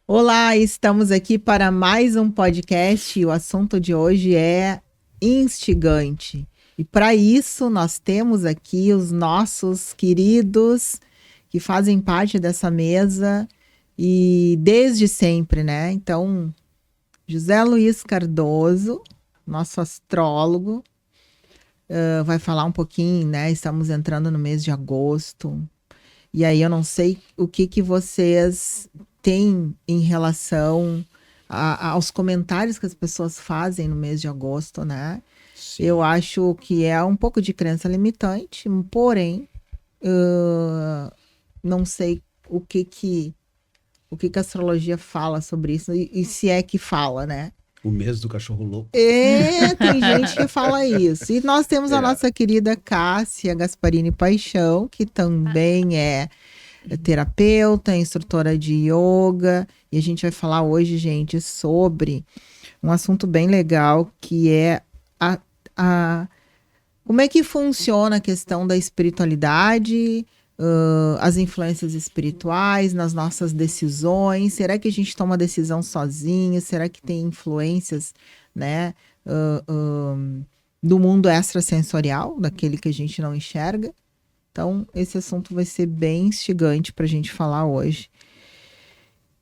Olá, estamos aqui para mais um podcast e o assunto de hoje é instigante. E para isso nós temos aqui os nossos queridos que fazem parte dessa mesa e desde sempre, né? Então, José Luiz Cardoso, nosso astrólogo, vai falar um pouquinho, né? Estamos entrando no mês de agosto. E aí eu não sei o que vocês têm em relação aos comentários que as pessoas fazem no mês de agosto, né? Eu Sim. acho que é um pouco de crença limitante, porém, não sei o que a astrologia fala sobre isso e se é que fala, né? O mês do cachorro louco. Tem gente que fala isso. E nós temos a É. nossa querida Cássia Gasparini Paixão, que também é terapeuta, instrutora de yoga, e a gente vai falar hoje, gente, sobre um assunto bem legal que é a, a como é que funciona a questão da espiritualidade, as influências espirituais nas nossas decisões. Será que a gente toma decisão sozinho? Será que tem influências, né, uh, uh, do mundo extrasensorial, daquele que a gente não enxerga? Então, esse assunto vai ser bem instigante para a gente falar hoje.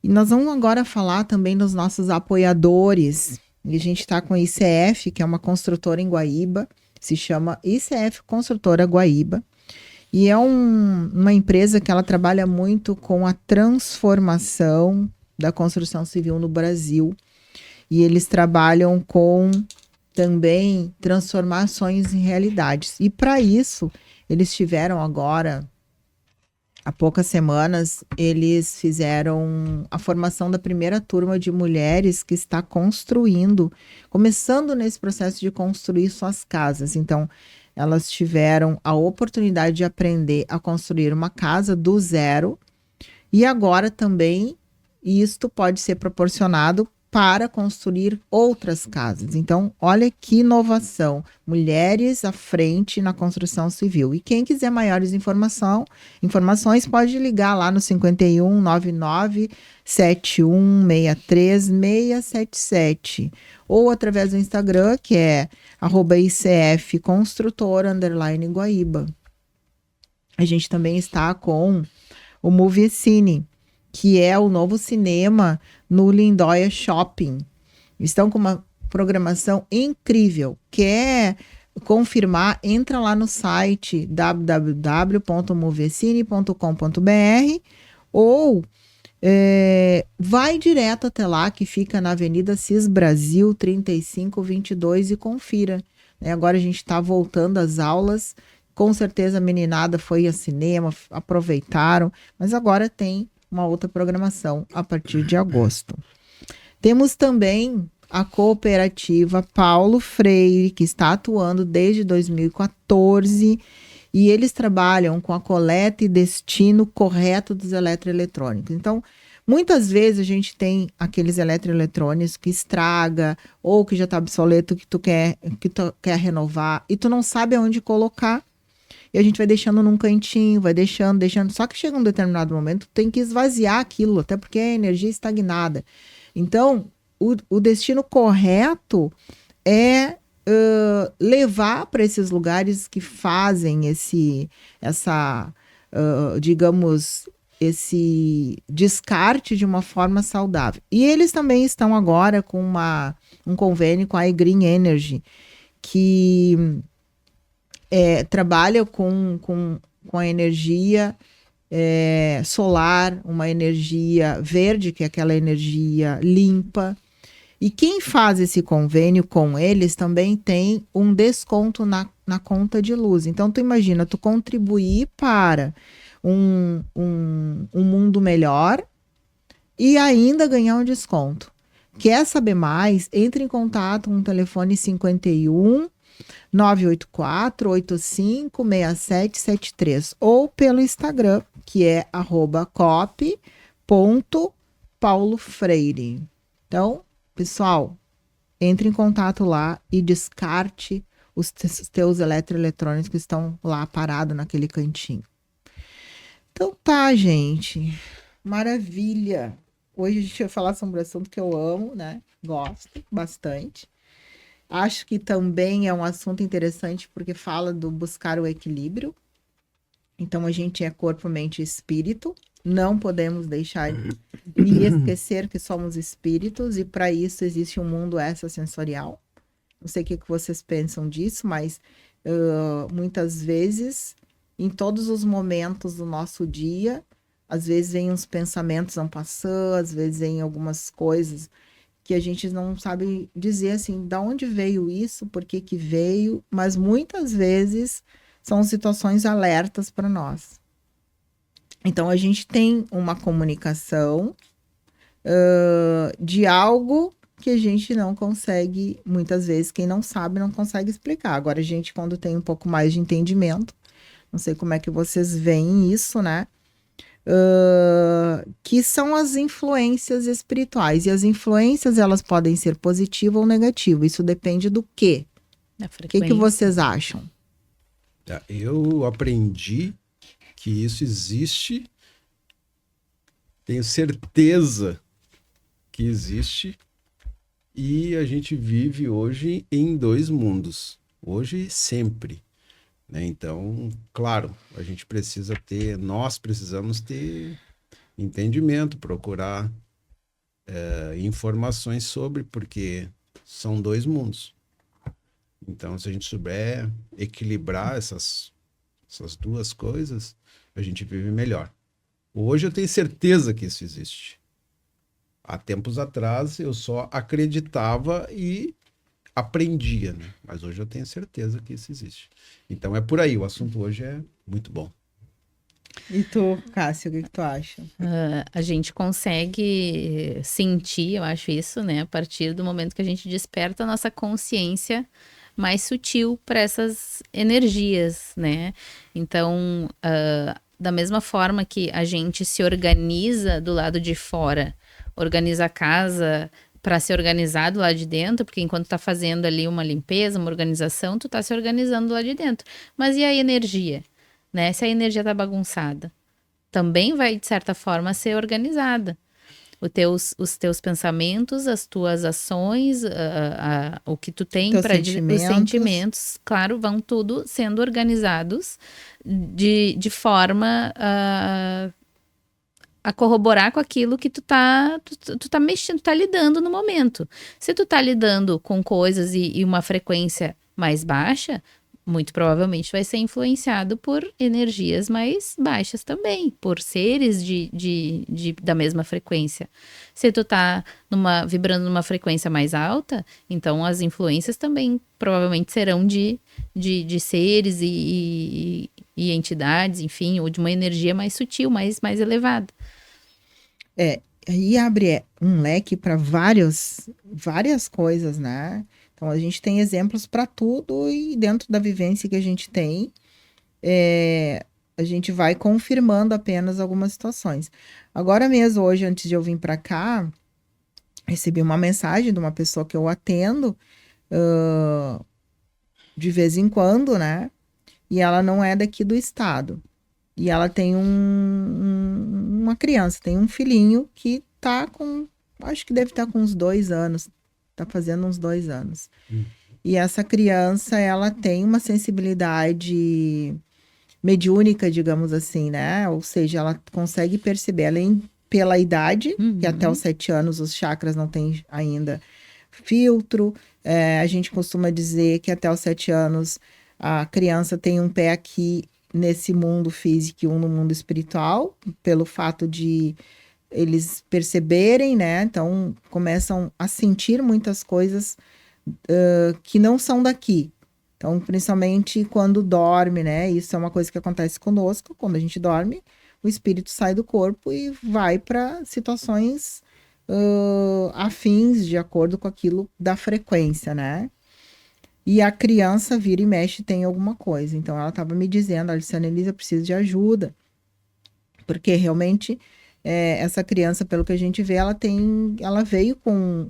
E nós vamos agora falar também dos nossos apoiadores. E a gente está com a ICF, que é uma construtora em Guaíba, se chama ICF Construtora Guaíba. E é uma empresa que ela trabalha muito com a transformação da construção civil no Brasil. E eles trabalham com também transformações em realidades. E para isso, eles tiveram agora há poucas semanas, eles fizeram a formação da primeira turma de mulheres que está construindo, começando nesse processo de construir suas casas. Então, elas tiveram a oportunidade de aprender a construir uma casa do zero e agora também isto pode ser proporcionado para construir outras casas. Então, olha que inovação. Mulheres à frente na construção civil. E quem quiser maiores informações pode ligar lá no 51 99 7163 677 ou através do Instagram, que é @ICF Construtora Guaíba. A gente também está com o Movie Cine, que é o novo cinema no Lindóia Shopping. Estão com uma programação incrível. Quer confirmar? Entra lá no site www.moviecine.com.br ou vai direto até lá, que fica na Avenida Cis Brasil 3522 e confira. Agora a gente está voltando às aulas. Com certeza a meninada foi a cinema, aproveitaram, mas agora tem uma outra programação a partir de agosto. Temos também a cooperativa Paulo Freire, que está atuando desde 2014 e eles trabalham com a coleta e destino correto dos eletroeletrônicos. Então, muitas vezes a gente tem aqueles eletroeletrônicos que estraga ou que já está obsoleto, que tu quer renovar e tu não sabe aonde colocar. E a gente vai deixando num cantinho, vai deixando. Só que chega um determinado momento, tem que esvaziar aquilo, até porque é energia estagnada. Então, o destino correto é levar para esses lugares que fazem digamos, esse descarte de uma forma saudável. E eles também estão agora com um convênio com a Green Energy, que trabalha com a energia solar, uma energia verde, que é aquela energia limpa. E quem faz esse convênio com eles também tem um desconto na conta de luz. Então, tu imagina, tu contribuir para um mundo melhor e ainda ganhar um desconto. Quer saber mais? Entre em contato com o telefone 51 984-856773 ou pelo Instagram, que é @cop.paulofreire. Então, pessoal, entre em contato lá e descarte os teus eletroeletrônicos que estão lá parados naquele cantinho. Então tá, gente. Maravilha. Hoje a gente vai falar sobre um assunto que eu amo, né? Gosto bastante. Acho que também é um assunto interessante porque fala do buscar o equilíbrio. Então, a gente é corpo, mente e espírito. Não podemos deixar de esquecer que somos espíritos e para isso existe um mundo extrasensorial. Não sei o que vocês pensam disso, mas muitas vezes, em todos os momentos do nosso dia, às vezes vem uns pensamentos en passant, às vezes vem algumas coisas que a gente não sabe dizer assim, da onde veio isso, por que que veio, mas muitas vezes são situações alertas para nós. Então, a gente tem uma comunicação de algo que a gente não consegue, muitas vezes, quem não sabe, não consegue explicar. Agora, a gente, quando tem um pouco mais de entendimento, não sei como é que vocês veem isso, né? Que são as influências espirituais. E as influências, elas podem ser positivas ou negativas. Isso depende do quê? O que vocês acham? Eu aprendi que isso existe, tenho certeza que existe, e a gente vive hoje em dois mundos, hoje e sempre, né? Então, claro, nós precisamos ter entendimento, procurar informações sobre, porque são dois mundos. Então, se a gente souber equilibrar essas duas coisas, a gente vive melhor. Hoje eu tenho certeza que isso existe. Há tempos atrás eu só acreditava e aprendia, né? Mas hoje eu tenho certeza que isso existe. Então é por aí, o assunto hoje é muito bom. E tu, Cássia, o que tu acha? A gente consegue sentir, eu acho isso, né? A partir do momento que a gente desperta a nossa consciência mais sutil para essas energias, né? Então, da mesma forma que a gente se organiza do lado de fora, organiza a casa para ser organizado lá de dentro, porque enquanto tá fazendo ali uma limpeza, uma organização, tu tá se organizando lá de dentro. Mas e a energia, né? Se a energia tá bagunçada, também vai, de certa forma, ser organizada. Os teus pensamentos, as tuas ações, o que tu tem para dizer, os sentimentos, claro, vão tudo sendo organizados de forma a corroborar com aquilo que tu tá mexendo, tu tá lidando no momento. Se tu tá lidando com coisas e uma frequência mais baixa, muito provavelmente vai ser influenciado por energias mais baixas também, por seres da mesma frequência. Se tu tá vibrando numa frequência mais alta, então as influências também provavelmente serão de seres e entidades, enfim, ou de uma energia mais sutil, mais elevada. Aí abre um leque para várias coisas, né? Então, a gente tem exemplos para tudo e dentro da vivência que a gente tem, a gente vai confirmando apenas algumas situações. Agora mesmo, hoje, antes de eu vir para cá, recebi uma mensagem de uma pessoa que eu atendo de vez em quando, né? E ela não é daqui do estado. E ela tem uma criança, tem um filhinho que tá acho que deve estar com uns 2 anos. Tá fazendo uns 2 anos. E essa criança, ela tem uma sensibilidade mediúnica, digamos assim, né? Ou seja, ela consegue perceber, além pela idade, que até os 7 anos os chakras não têm ainda filtro. A gente costuma dizer que até os 7 anos a criança tem um pé aqui nesse mundo físico e um no mundo espiritual, pelo fato de eles perceberem, né? Então, começam a sentir muitas coisas que não são daqui. Então, principalmente quando dorme, né? Isso é uma coisa que acontece conosco. Quando a gente dorme, o espírito sai do corpo e vai para situações afins, de acordo com aquilo da frequência, né? E a criança vira e mexe, tem alguma coisa. Então, ela estava me dizendo, Aliciane Elisa, eu preciso de ajuda. Porque realmente, essa criança, pelo que a gente vê, ela veio com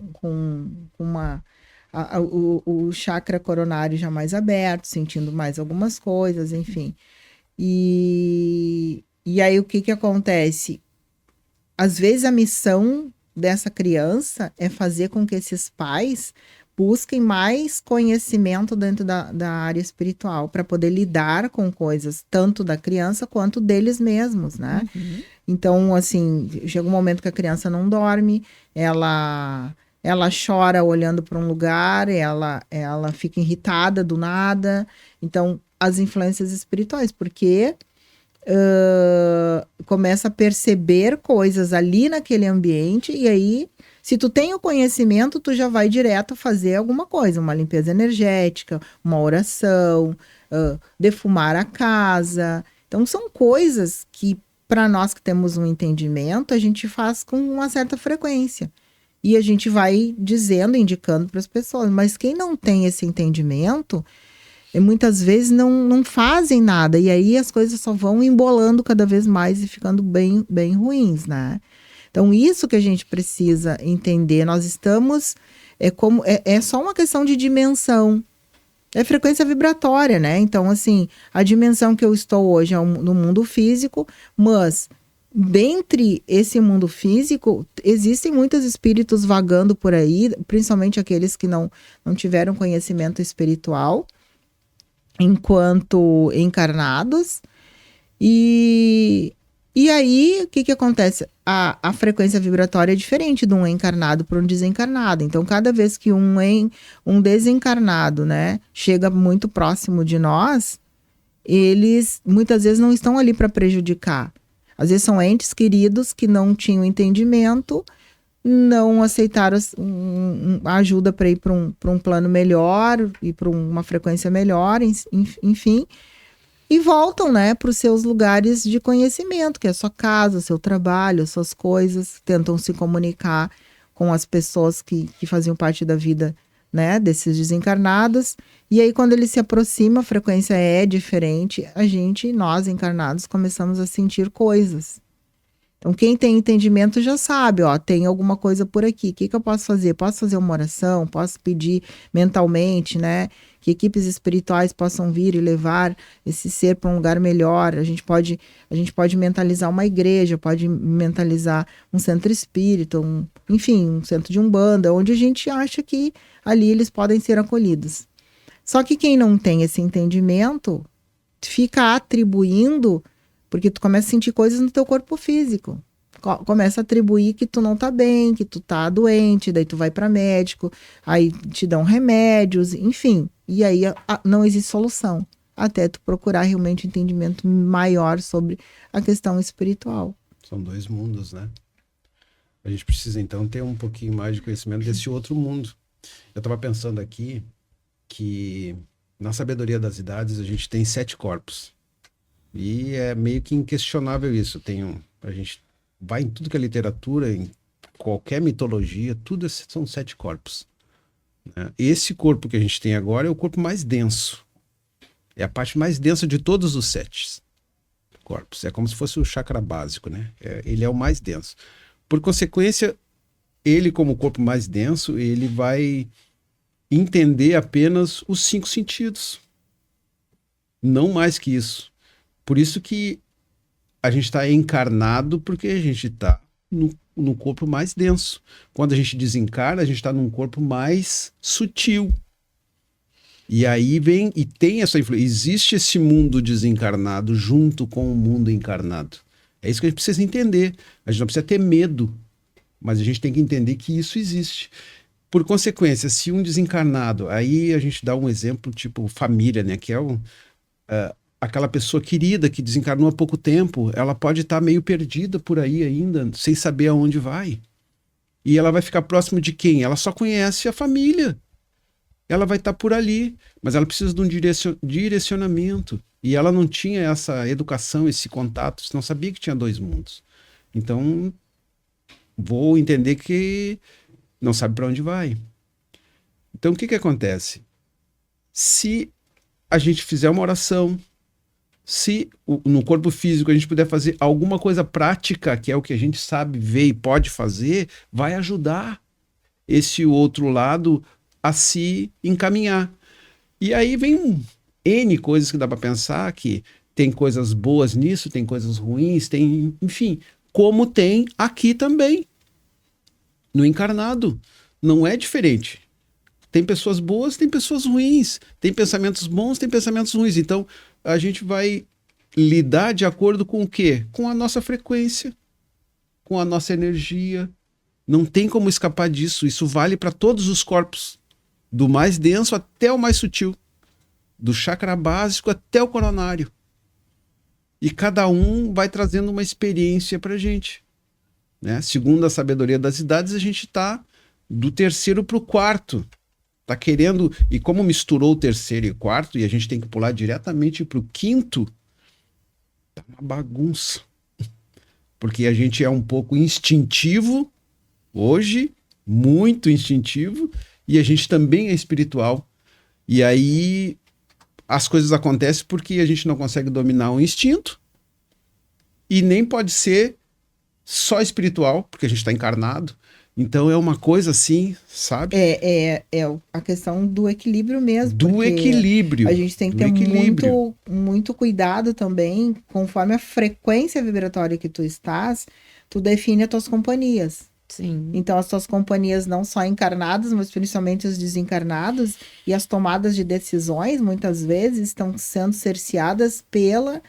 o chakra coronário já mais aberto, sentindo mais algumas coisas, enfim. E aí, o que acontece? às vezes a missão dessa criança é fazer com que esses pais busquem mais conhecimento dentro da área espiritual para poder lidar com coisas tanto da criança quanto deles mesmos, né? Então, assim, chega um momento que a criança não dorme, ela chora olhando para um lugar, ela fica irritada do nada. Então, as influências espirituais, porque começa a perceber coisas ali naquele ambiente, e aí, se tu tem o conhecimento, tu já vai direto fazer alguma coisa, uma limpeza energética, uma oração, defumar a casa. Então, são coisas que, para nós que temos um entendimento, a gente faz com uma certa frequência. E a gente vai dizendo, indicando para as pessoas. Mas quem não tem esse entendimento, muitas vezes não fazem nada. E aí as coisas só vão embolando cada vez mais e ficando bem, bem ruins, né? Então, isso que a gente precisa entender. Nós estamos... É só uma questão de dimensão. É frequência vibratória, né? Então, assim, a dimensão que eu estou hoje é no mundo físico, mas... dentre esse mundo físico, existem muitos espíritos vagando por aí, principalmente aqueles que não tiveram conhecimento espiritual enquanto encarnados. E aí, o que acontece? A frequência vibratória é diferente de um encarnado para um desencarnado. Então, cada vez que um desencarnado, né, chega muito próximo de nós, eles muitas vezes não estão ali para prejudicar. Às vezes são entes queridos que não tinham entendimento, não aceitaram a ajuda para ir para um plano melhor e para uma frequência melhor, enfim, e voltam, né, para os seus lugares de conhecimento, que é a sua casa, o seu trabalho, as suas coisas, tentam se comunicar com as pessoas que faziam parte da vida, né, desses desencarnados. E aí, quando ele se aproxima, a frequência é diferente, nós encarnados, começamos a sentir coisas. Então, quem tem entendimento já sabe, ó, tem alguma coisa por aqui, o que eu posso fazer? Posso fazer uma oração? Posso pedir mentalmente, né, que equipes espirituais possam vir e levar esse ser para um lugar melhor. A gente pode mentalizar uma igreja, pode mentalizar um centro espírita, enfim, um centro de umbanda, onde a gente acha que ali eles podem ser acolhidos. Só que quem não tem esse entendimento fica atribuindo, porque tu começa a sentir coisas no teu corpo físico. Começa a atribuir que tu não tá bem, que tu tá doente, daí tu vai para médico, aí te dão remédios, enfim. E aí não existe solução, até tu procurar realmente um entendimento maior sobre a questão espiritual. São dois mundos, né? A gente precisa, então, ter um pouquinho mais de conhecimento desse outro mundo. Eu estava pensando aqui que na sabedoria das idades a gente tem 7 corpos. E é meio que inquestionável isso. A gente vai em tudo que é literatura, em qualquer mitologia, tudo são 7 corpos. Né? Esse corpo que a gente tem agora é o corpo mais denso. É a parte mais densa de todos os 7 corpos. É como se fosse o chakra básico, né? Ele é o mais denso. Por consequência, ele como corpo mais denso, ele vai entender apenas os 5 sentidos. Não mais que isso. Por isso que a gente está encarnado, porque a gente está no corpo mais denso. Quando a gente desencarna, a gente está num corpo mais sutil. E aí vem, e tem essa influência. Existe esse mundo desencarnado junto com o mundo encarnado. É isso que a gente precisa entender. A gente não precisa ter medo, mas a gente tem que entender que isso existe. Por consequência, se um desencarnado, aí a gente dá um exemplo tipo família, né? Que é aquela pessoa querida que desencarnou há pouco tempo, ela pode estar meio perdida por aí ainda, sem saber aonde vai. E ela vai ficar próximo de quem? Ela só conhece a família. Ela vai estar por ali, mas ela precisa de um direcionamento. E ela não tinha essa educação, esse contato, não sabia que tinha 2 mundos. Então, vou entender que não sabe para onde vai. Então, o que acontece? Se a gente fizer uma oração, se no corpo físico a gente puder fazer alguma coisa prática, que é o que a gente sabe ver e pode fazer, vai ajudar esse outro lado a se encaminhar. E aí vem N coisas que dá para pensar, que tem coisas boas nisso, tem coisas ruins, enfim, como tem aqui também, no encarnado. Não é diferente. Tem pessoas boas, tem pessoas ruins. Tem pensamentos bons, tem pensamentos ruins. Então, a gente vai lidar de acordo com o quê? Com a nossa frequência, com a nossa energia. Não tem como escapar disso. Isso vale para todos os corpos, do mais denso até o mais sutil, do chakra básico até o coronário. E cada um vai trazendo uma experiência para a gente, né? Segundo a sabedoria das idades, a gente está do terceiro para o quarto. Tá querendo, e como misturou o terceiro e o quarto, e a gente tem que pular diretamente para o quinto, tá uma bagunça. Porque a gente é um pouco instintivo hoje, muito instintivo, e a gente também é espiritual. E aí as coisas acontecem porque a gente não consegue dominar o instinto, e nem pode ser só espiritual, porque a gente está encarnado. Então é uma coisa assim, sabe? É a questão do equilíbrio mesmo. Do equilíbrio. A gente tem que ter muito cuidado também, conforme a frequência vibratória que tu estás, tu define as tuas companhias. Sim. Então as tuas companhias não só encarnadas, mas principalmente os desencarnados, e as tomadas de decisões, muitas vezes, estão sendo cerceadas pela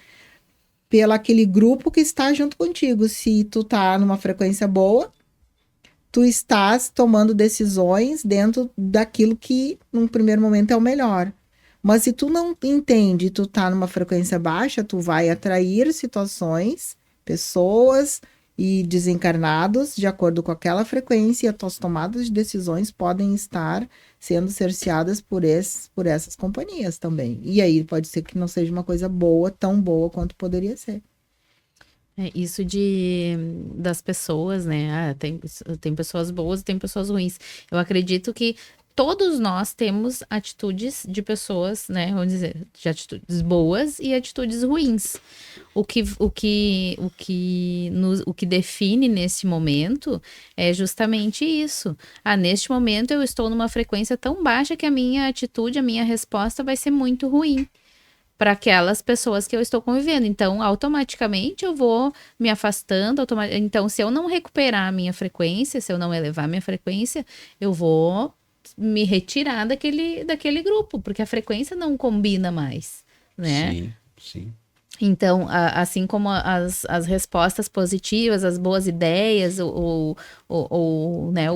aquele grupo que está junto contigo. Se tu tá numa frequência boa, tu estás tomando decisões dentro daquilo que, num primeiro momento, é o melhor. Mas se tu não entende, tu tá numa frequência baixa, tu vai atrair situações, pessoas e desencarnados de acordo com aquela frequência, e as tuas tomadas de decisões podem estar sendo cerceadas por essas companhias também. E aí pode ser que não seja uma coisa boa, tão boa quanto poderia ser. Isso das pessoas, né? Tem pessoas boas e tem pessoas ruins. Eu acredito que todos nós temos atitudes de pessoas, né? Vamos dizer, de atitudes boas e atitudes ruins. O que define nesse momento é justamente isso. Neste momento eu estou numa frequência tão baixa que a minha atitude, a minha resposta vai ser muito ruim para aquelas pessoas que eu estou convivendo. Então, automaticamente eu vou me afastando. Então, se eu não recuperar a minha frequência, se eu não elevar a minha frequência, eu vou me retirar daquele grupo, porque a frequência não combina mais, né? Sim, sim. Então, assim como as respostas positivas, as boas ideias, né,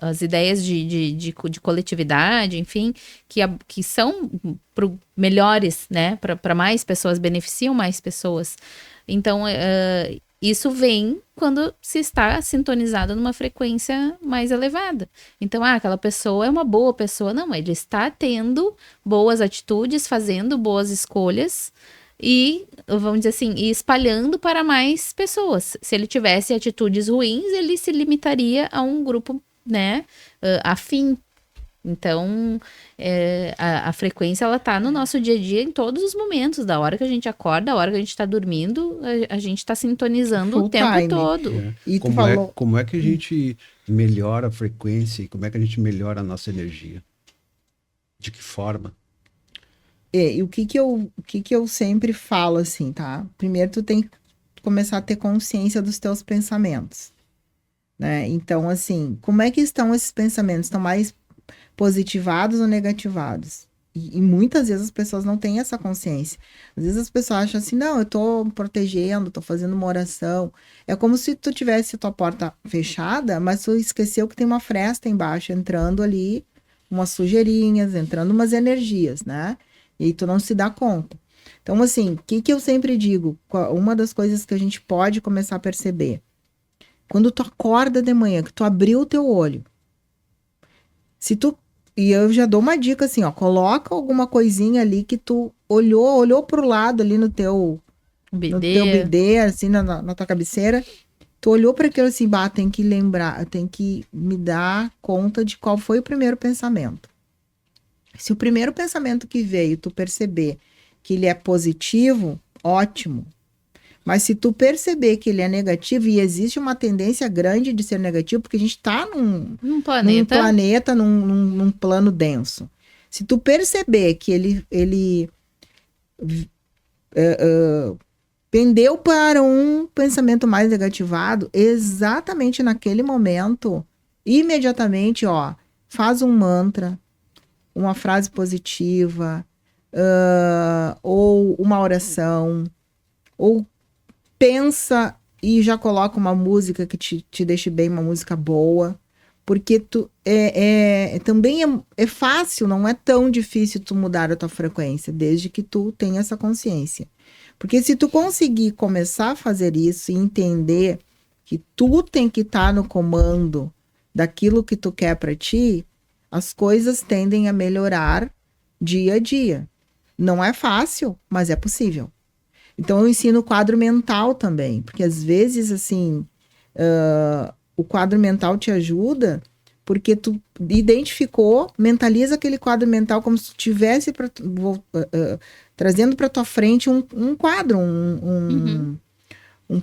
as ideias de coletividade, enfim, que são melhores, né, para mais pessoas, beneficiam mais pessoas. Então, isso vem quando se está sintonizado numa frequência mais elevada. Então, aquela pessoa é uma boa pessoa. Não, ele está tendo boas atitudes, fazendo boas escolhas e, vamos dizer assim, espalhando para mais pessoas. Se ele tivesse atitudes ruins, ele se limitaria a um grupo, né, afim. Então, a frequência, ela tá no nosso dia a dia em todos os momentos, da hora que a gente acorda, da hora que a gente tá dormindo, a gente tá sintonizando Full o tempo time. todo. E tu Como é que a gente melhora a frequência e como é que a gente melhora a nossa energia? De que forma? E o que eu sempre falo assim, tá? Primeiro tu tem que começar a ter consciência dos teus pensamentos, né? Então, assim, como é que estão esses pensamentos? Estão mais positivados ou negativados? E muitas vezes as pessoas não têm essa consciência. Às vezes as pessoas acham assim, não, eu tô protegendo, tô fazendo uma oração. É como se tu tivesse tua porta fechada, mas tu esqueceu que tem uma fresta embaixo, entrando ali umas sujeirinhas, entrando umas energias, né? E aí tu não se dá conta. Então, assim, o que eu sempre digo? Uma das coisas que a gente pode começar a perceber. Quando tu acorda de manhã, que tu abriu o teu olho, e eu já dou uma dica assim, ó, coloca alguma coisinha ali que tu olhou pro lado ali no teu bidê, assim, na tua cabeceira, tu olhou para aquilo assim, tem que lembrar, tem que me dar conta de qual foi o primeiro pensamento. Se o primeiro pensamento que veio, tu perceber que ele é positivo, ótimo. Mas se tu perceber que ele é negativo, e existe uma tendência grande de ser negativo, porque a gente está num planeta, num plano denso. Se tu perceber que ele pendeu para um pensamento mais negativado, exatamente naquele momento, imediatamente, ó, faz um mantra, uma frase positiva, ou uma oração, ou pensa e já coloca uma música que te deixe bem, uma música boa, porque também é fácil, não é tão difícil tu mudar a tua frequência, desde que tu tenha essa consciência. Porque se tu conseguir começar a fazer isso e entender que tu tem que estar no comando daquilo que tu quer para ti, as coisas tendem a melhorar dia a dia. Não é fácil, mas é possível. Então, eu ensino o quadro mental também, porque às vezes, assim, o quadro mental te ajuda porque tu identificou, mentaliza aquele quadro mental como se tu tivesse trazendo para tua frente um quadro, um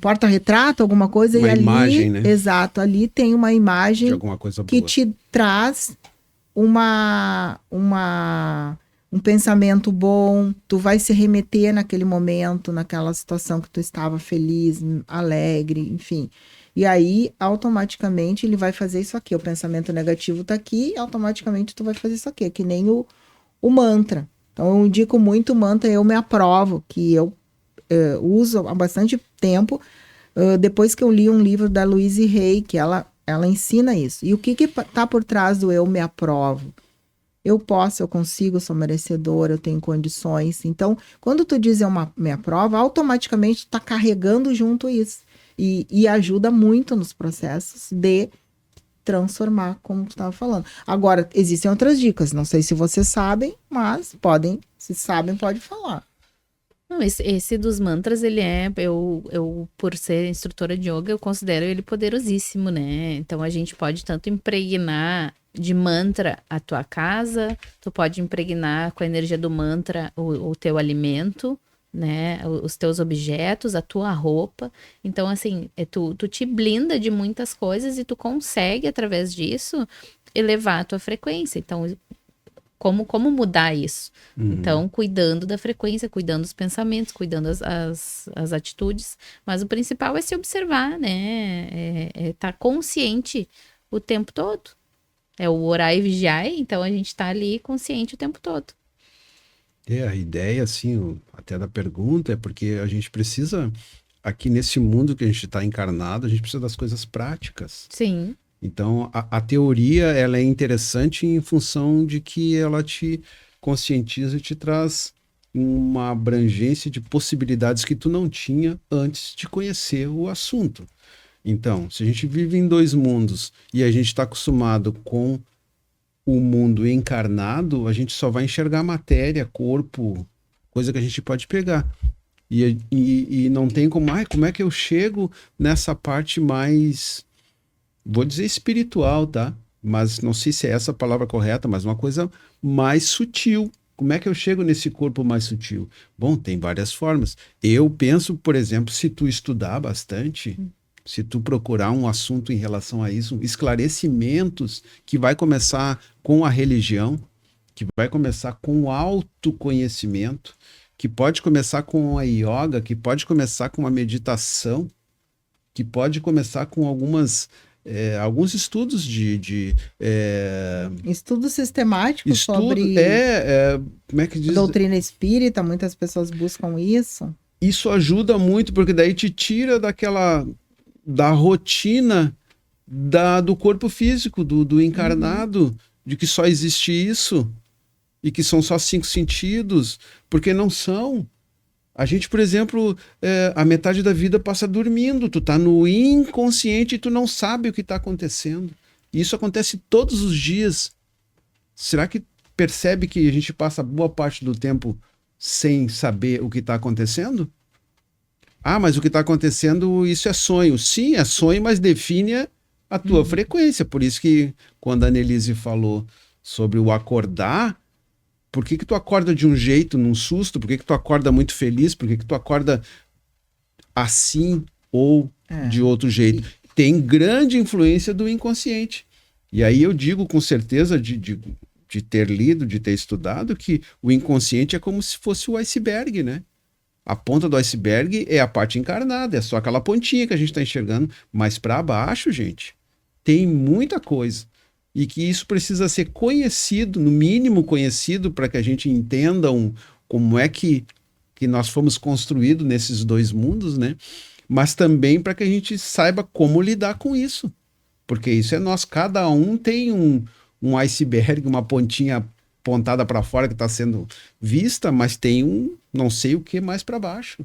porta-retrato, alguma coisa. Uma e ali, imagem, né? Exato, ali tem uma imagem De alguma coisa que boa. te traz um pensamento bom, tu vai se remeter naquele momento, naquela situação que tu estava feliz, alegre, enfim. E aí, automaticamente, ele vai fazer isso aqui. O pensamento negativo tá aqui, automaticamente tu vai fazer isso aqui. É que nem o mantra. Então, eu indico muito o mantra Eu Me Aprovo, que eu uso há bastante tempo, depois que eu li um livro da Louise Hay, que ela ensina isso. E o que tá por trás do Eu Me Aprovo? Eu posso, eu consigo, eu sou merecedora, eu tenho condições. Então, quando tu diz eu me aprovo, automaticamente tu tá carregando junto isso. E ajuda muito nos processos de transformar, como tu estava falando. Agora, existem outras dicas. Não sei se vocês sabem, mas se sabem, pode falar. Não, esse dos mantras, ele eu, por ser instrutora de yoga, eu considero ele poderosíssimo, né? Então, a gente pode tanto impregnar de mantra a tua casa, tu pode impregnar com a energia do mantra o teu alimento, né? Os teus objetos, a tua roupa. Então, assim, tu te blinda de muitas coisas e tu consegue, através disso, elevar a tua frequência. Então, como mudar isso? Então, cuidando da frequência, cuidando dos pensamentos, cuidando as atitudes. Mas o principal é se observar, né? Tá consciente o tempo todo. É o orar e vigiar, então a gente tá ali consciente o tempo todo. A ideia, assim, até da pergunta, é porque a gente precisa, aqui nesse mundo que a gente está encarnado, a gente precisa das coisas práticas. Sim. Então, a teoria, ela é interessante em função de que ela te conscientiza e te traz uma abrangência de possibilidades que tu não tinha antes de conhecer o assunto. Então, se a gente vive em dois mundos e a gente está acostumado com o mundo encarnado, a gente só vai enxergar matéria, corpo, coisa que a gente pode pegar. E não tem como é que eu chego nessa parte mais, vou dizer espiritual, tá? Mas não sei se é essa a palavra correta, mas uma coisa mais sutil. Como é que eu chego nesse corpo mais sutil? Bom, tem várias formas. Eu penso, por exemplo, se tu estudar bastante, se tu procurar um assunto em relação a isso, esclarecimentos que vai começar com a religião, que vai começar com o autoconhecimento, que pode começar com a yoga, que pode começar com a meditação, que pode começar com alguns estudos estudo sistemático sobre como é que diz? Doutrina espírita, muitas pessoas buscam isso. Isso ajuda muito, porque daí te tira da rotina do corpo físico, do encarnado, de que só existe isso e que são só 5 sentidos, porque não são. A gente, por exemplo, a metade da vida passa dormindo, tu tá no inconsciente e tu não sabe o que está acontecendo. E isso acontece todos os dias. Será que percebe que a gente passa boa parte do tempo sem saber o que está acontecendo? Ah, mas o que está acontecendo, isso é sonho. Sim, é sonho, mas define a tua frequência. Por isso que quando a Annelise falou sobre o acordar, por que tu acorda de um jeito, num susto? Por que tu acorda muito feliz? Por que tu acorda assim ou de outro jeito? Tem grande influência do inconsciente. E aí eu digo com certeza de ter lido, de ter estudado, que o inconsciente é como se fosse o iceberg, né? A ponta do iceberg é a parte encarnada, é só aquela pontinha que a gente está enxergando, mas para baixo, gente, tem muita coisa. E que isso precisa ser conhecido, no mínimo conhecido, para que a gente entenda como é que nós fomos construídos nesses dois mundos, né? Mas também para que a gente saiba como lidar com isso. Porque isso é nós, cada um tem um iceberg, uma pontinha pontada para fora que está sendo vista, mas tem não sei o que mais para baixo.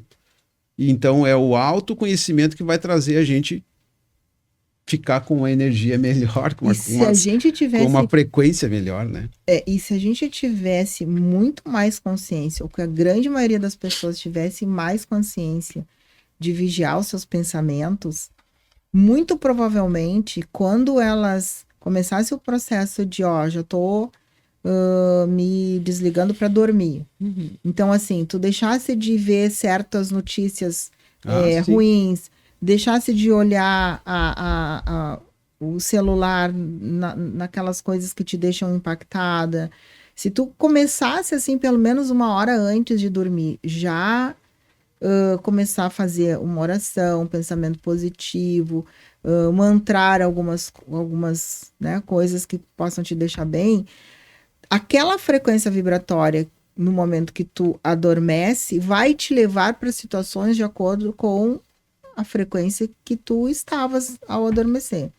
E então é o autoconhecimento que vai trazer a gente ficar com uma energia melhor, com uma frequência melhor, né? E se a gente tivesse muito mais consciência, ou que a grande maioria das pessoas tivesse mais consciência de vigiar os seus pensamentos, muito provavelmente, quando elas começassem o processo de, já tô me desligando para dormir. Uhum. Então, assim, tu deixasse de ver certas notícias ruins, deixasse de olhar o celular naquelas coisas que te deixam impactada. Se tu começasse, assim, pelo menos 1 hora antes de dormir, já começar a fazer uma oração, um pensamento positivo, mantrar algumas né, coisas que possam te deixar bem, aquela frequência vibratória, no momento que tu adormece, vai te levar para situações de acordo com a frequência que tu estavas ao adormecer.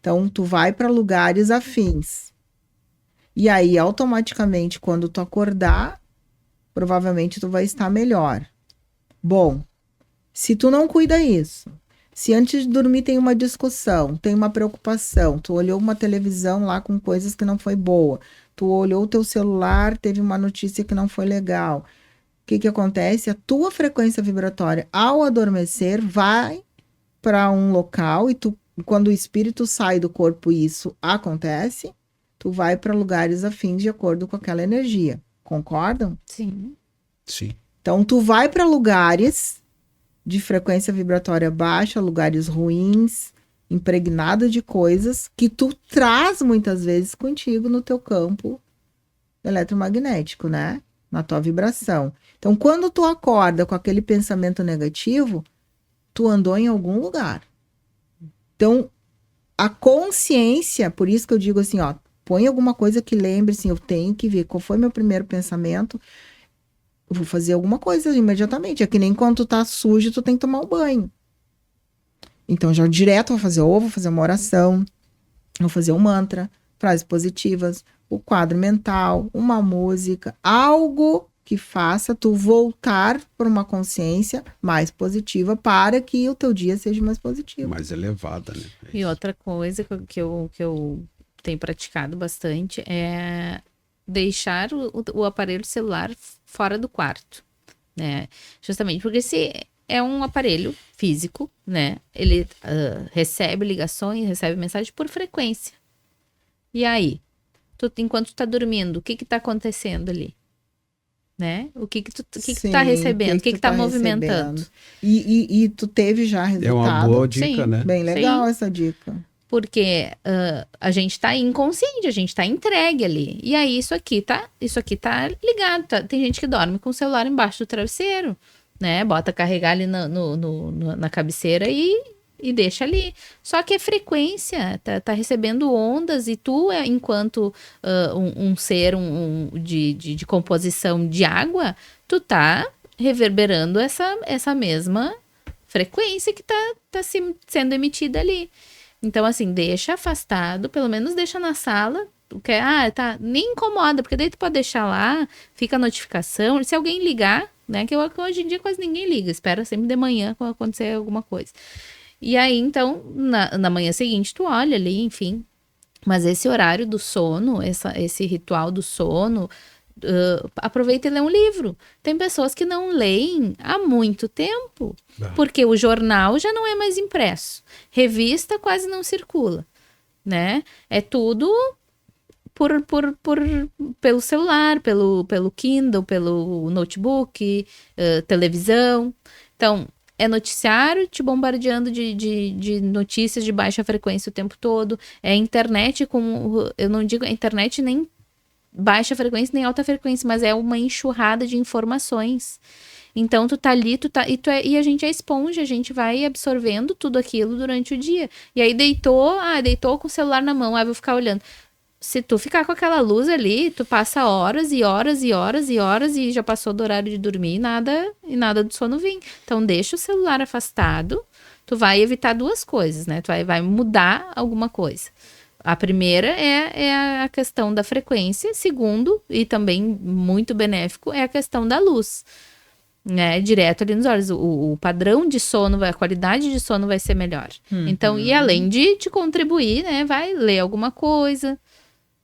Então, tu vai para lugares afins. E aí, automaticamente, quando tu acordar, provavelmente tu vai estar melhor. Bom, se tu não cuida isso, se antes de dormir tem uma discussão, tem uma preocupação, tu olhou uma televisão lá com coisas que não foi boa, tu olhou o teu celular, teve uma notícia que não foi legal, o que acontece? A tua frequência vibratória, ao adormecer, vai para um local e tu, quando o espírito sai do corpo e isso acontece, tu vai para lugares afins de acordo com aquela energia. Concordam? Sim. Sim. Então, tu vai para lugares de frequência vibratória baixa, lugares ruins, impregnado de coisas que tu traz muitas vezes contigo no teu campo eletromagnético, né? Na tua vibração. Então, quando tu acorda com aquele pensamento negativo, tu andou em algum lugar. Então, a consciência, por isso que eu digo assim, põe alguma coisa que lembre, assim, eu tenho que ver qual foi meu primeiro pensamento, eu vou fazer alguma coisa imediatamente. É que nem quando tu tá sujo, tu tem que tomar um banho. Então, já direto vou fazer uma oração, vou fazer um mantra, frases positivas, o quadro mental, uma música, algo que faça tu voltar para uma consciência mais positiva para que o teu dia seja mais positivo. Mais elevada, né? E outra coisa que eu tenho praticado bastante é deixar o aparelho celular fora do quarto, né? Justamente porque se é um aparelho físico, né? Ele recebe ligações, recebe mensagem por frequência. E aí? Enquanto tu tá dormindo, o que tá acontecendo ali? Né? O que tu tá recebendo? O que tá movimentando? E tu teve já resultado. É uma boa dica, sim, né? Bem legal essa dica. Porque a gente tá inconsciente, a gente tá entregue ali. E aí isso aqui tá ligado. Tem gente que dorme com o celular embaixo do travesseiro, né? Bota carregar ali na cabeceira e deixa ali. Só que é frequência, tá recebendo ondas e tu, enquanto um ser de composição de água, tu tá reverberando essa mesma frequência que tá sendo emitida ali. Então, assim, deixa afastado, pelo menos deixa na sala, tá, nem incomoda, porque daí tu pode deixar lá, fica a notificação, se alguém ligar, né, que hoje em dia quase ninguém liga, espera sempre de manhã quando acontecer alguma coisa. E aí, então, na manhã seguinte, tu olha ali, enfim. Mas esse horário do sono, esse ritual do sono, aproveita e lê um livro. Tem pessoas que não leem há muito tempo, porque o jornal já não é mais impresso. Revista quase não circula, né? É tudo pelo celular, pelo Kindle, pelo notebook, televisão. Então, é noticiário te bombardeando de notícias de baixa frequência o tempo todo. É internet eu não digo internet nem baixa frequência nem alta frequência, mas é uma enxurrada de informações. Então tu tá ali, e a gente é esponja, a gente vai absorvendo tudo aquilo durante o dia. E aí deitou com o celular na mão, aí vou ficar olhando. Se tu ficar com aquela luz ali, tu passa horas e horas e horas e horas e já passou do horário de dormir e nada do sono vem. Então deixa o celular afastado, tu vai evitar duas coisas, né? Tu vai mudar alguma coisa. A primeira é a questão da frequência, segundo, e também muito benéfico, é a questão da luz, né? Direto ali nos olhos. O padrão de sono, a qualidade de sono vai ser melhor. Então, e além de te contribuir, né? Vai ler alguma coisa,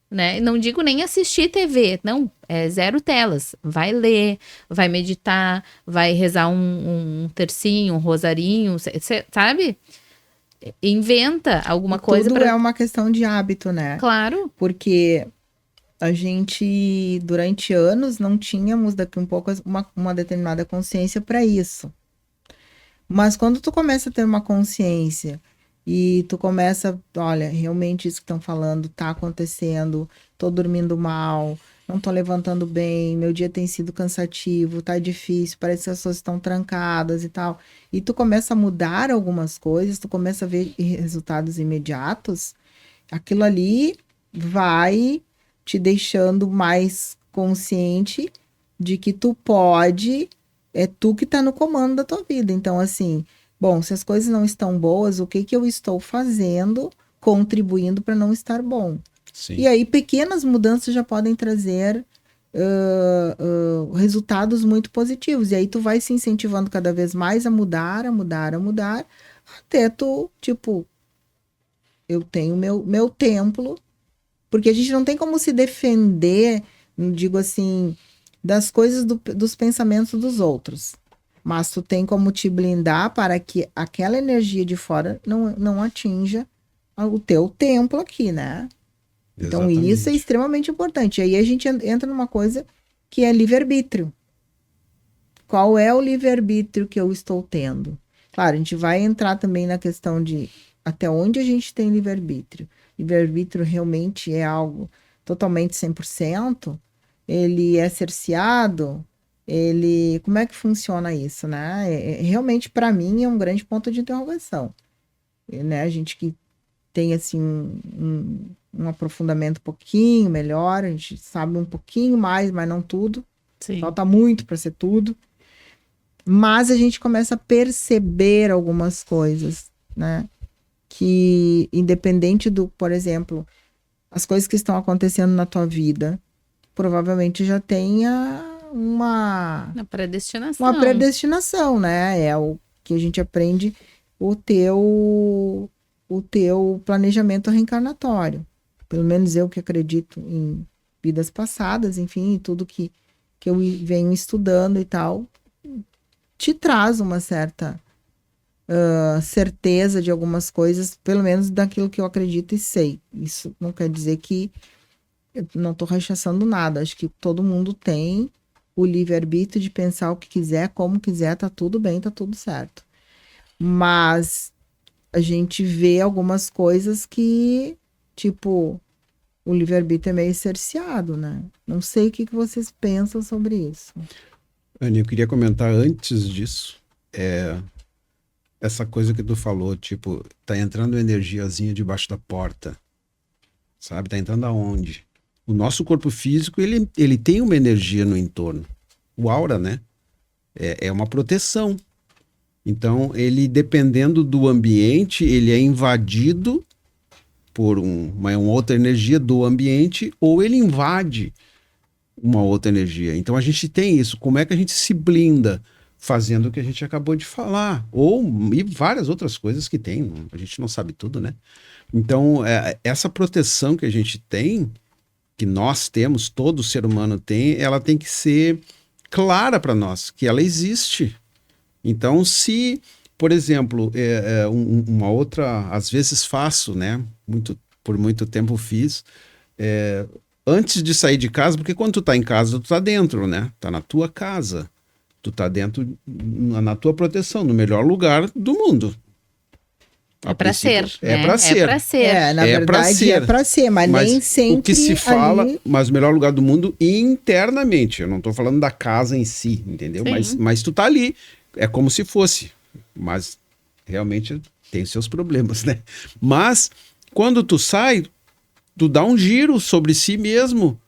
né? Não digo nem assistir TV, não, é 0 telas. Vai ler, vai meditar, vai rezar um tercinho, um rosarinho, sabe? Inventa alguma coisa Tudo é uma questão de hábito, né? Claro. Porque a gente, durante anos, não tínhamos daqui um pouco uma determinada consciência para isso. Mas quando tu começa a ter uma consciência e tu começa, olha, realmente isso que estão falando tá acontecendo, tô dormindo mal, não tô levantando bem, meu dia tem sido cansativo, tá difícil, parece que as pessoas estão trancadas e tal. E tu começa a mudar algumas coisas, tu começa a ver resultados imediatos, aquilo ali vai te deixando mais consciente de que tu pode, é tu que tá no comando da tua vida. Então, assim, bom, se as coisas não estão boas, o que eu estou fazendo, contribuindo para não estar bom? Sim. E aí, pequenas mudanças já podem trazer resultados muito positivos. E aí, tu vai se incentivando cada vez mais a mudar, até tu, tipo, eu tenho meu templo, porque a gente não tem como se defender, digo assim, das coisas dos pensamentos dos outros. Mas tu tem como te blindar para que aquela energia de fora não atinja o teu templo aqui, né? Então, Exatamente. isso é extremamente importante. E aí a gente entra numa coisa que é livre-arbítrio. Qual é o livre-arbítrio que eu estou tendo? Claro, a gente vai entrar também na questão de até onde a gente tem livre-arbítrio. Livre-arbítrio realmente é algo totalmente 100%? Ele é cerceado? Como é que funciona isso, né? Realmente, para mim, é um grande ponto de interrogação. Né? A gente que tem, assim, um aprofundamento um pouquinho melhor, a gente sabe um pouquinho mais, mas não tudo. Sim. Falta muito para ser tudo. Mas a gente começa a perceber algumas coisas, né? Que, independente do, por exemplo, as coisas que estão acontecendo na tua vida, provavelmente já tenha uma predestinação, né? É o que a gente aprende, o teu planejamento reencarnatório. Pelo menos eu que acredito em vidas passadas, enfim, tudo que eu venho estudando e tal, te traz uma certa certeza de algumas coisas, pelo menos daquilo que eu acredito e sei. Isso não quer dizer que eu não estou rechaçando nada. Acho que todo mundo tem o livre-arbítrio de pensar o que quiser, como quiser, tá tudo bem, tá tudo certo. Mas a gente vê algumas coisas que, tipo, o livre-arbítrio é meio cerceado, né? Não sei o que vocês pensam sobre isso. Anny, eu queria comentar antes disso, essa coisa que tu falou, tipo, tá entrando energiazinha debaixo da porta, sabe? Tá entrando aonde? O nosso corpo físico, ele tem uma energia no entorno. O aura, né? É uma proteção. Então, ele, dependendo do ambiente, ele é invadido por uma outra energia do ambiente, ou ele invade uma outra energia. Então, a gente tem isso. Como é que a gente se blinda? Fazendo o que a gente acabou de falar. E várias outras coisas que tem. A gente não sabe tudo, né? Então, essa proteção que a gente tem, que nós temos, todo ser humano tem, ela tem que ser clara para nós, que ela existe. Então, se, por exemplo, uma outra, às vezes faço, né? Por muito tempo fiz, antes de sair de casa, porque quando tu tá em casa, tu tá dentro, né? Tá na tua casa. Tu tá dentro, na tua proteção, no melhor lugar do mundo. É pra ser, É né? pra ser. É pra ser. Na É pra verdade ser. é pra ser, mas nem sempre o que se fala, ali- mas o melhor lugar do mundo internamente. Eu não tô falando da casa em si, entendeu? Sim. Mas tu tá ali. É como se fosse. Mas realmente tem seus problemas, né? Mas quando tu sai, tu dá um giro sobre si mesmo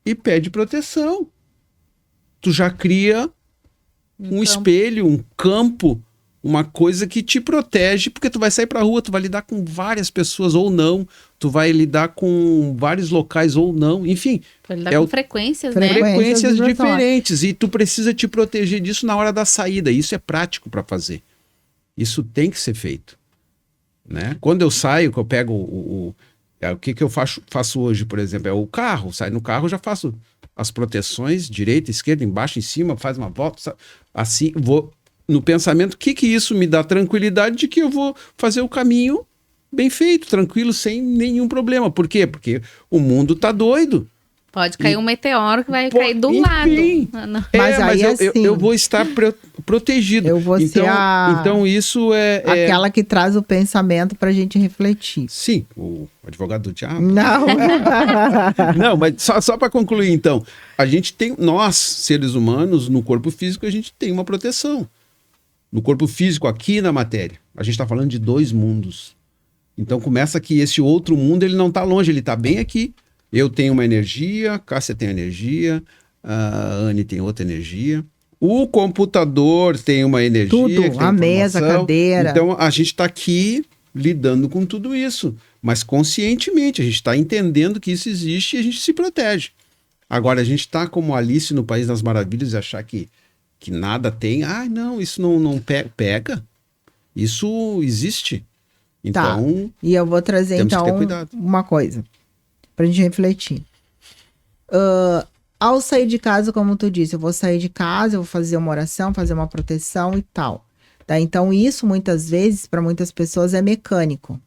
e pede proteção. Tu já cria um campo. espelho, um campo, uma coisa que te protege, porque tu vai sair pra rua, tu vai lidar com várias pessoas ou não, tu vai lidar com vários locais ou não, enfim, Pra lidar É com o- frequências, Frequência. né? frequências vibratórias. diferentes e tu precisa te proteger disso na hora da saída. Isso é prático para fazer. Isso tem que ser feito, né? Quando eu saio, que eu pego o que eu faço hoje, por exemplo, é o carro. Sai no carro, eu já faço as proteções, direita, esquerda, embaixo, em cima, faz uma volta, assim, vou no pensamento, o que isso me dá tranquilidade de que eu vou fazer o caminho bem feito, tranquilo, sem nenhum problema. Por quê? Porque o mundo tá doido. Pode cair um meteoro que vai Pô, cair do enfim. lado. Não. Mas aí, eu assim, vou estar protegido. eu vou ser Então isso é... aquela que traz o pensamento pra gente refletir. Sim, o advogado do diabo. Não. Não, mas só para concluir, então, a gente tem, nós, seres humanos, no corpo físico, a gente tem uma proteção. No corpo físico, aqui na matéria, a gente está falando de dois mundos. Então começa que esse outro mundo, ele não está longe, ele está bem aqui. Eu tenho uma energia, Cássia tem energia, a Anne tem outra energia. O computador tem uma energia. Tudo, que tem a mesa, a informação. cadeira. Então a gente está aqui lidando com tudo isso, mas conscientemente, a gente está entendendo que isso existe e a gente se protege. Agora, a gente está como Alice no País das Maravilhas e achar que nada tem. Ah, não, isso não pega. Isso existe. Então, E eu vou trazer, temos que ter então, cuidado. uma coisa pra gente refletir. Ao sair de casa, como tu disse, eu vou sair de casa, eu vou fazer uma oração, fazer uma proteção e tal. Tá? Então, isso, muitas vezes, para muitas pessoas, é mecânico.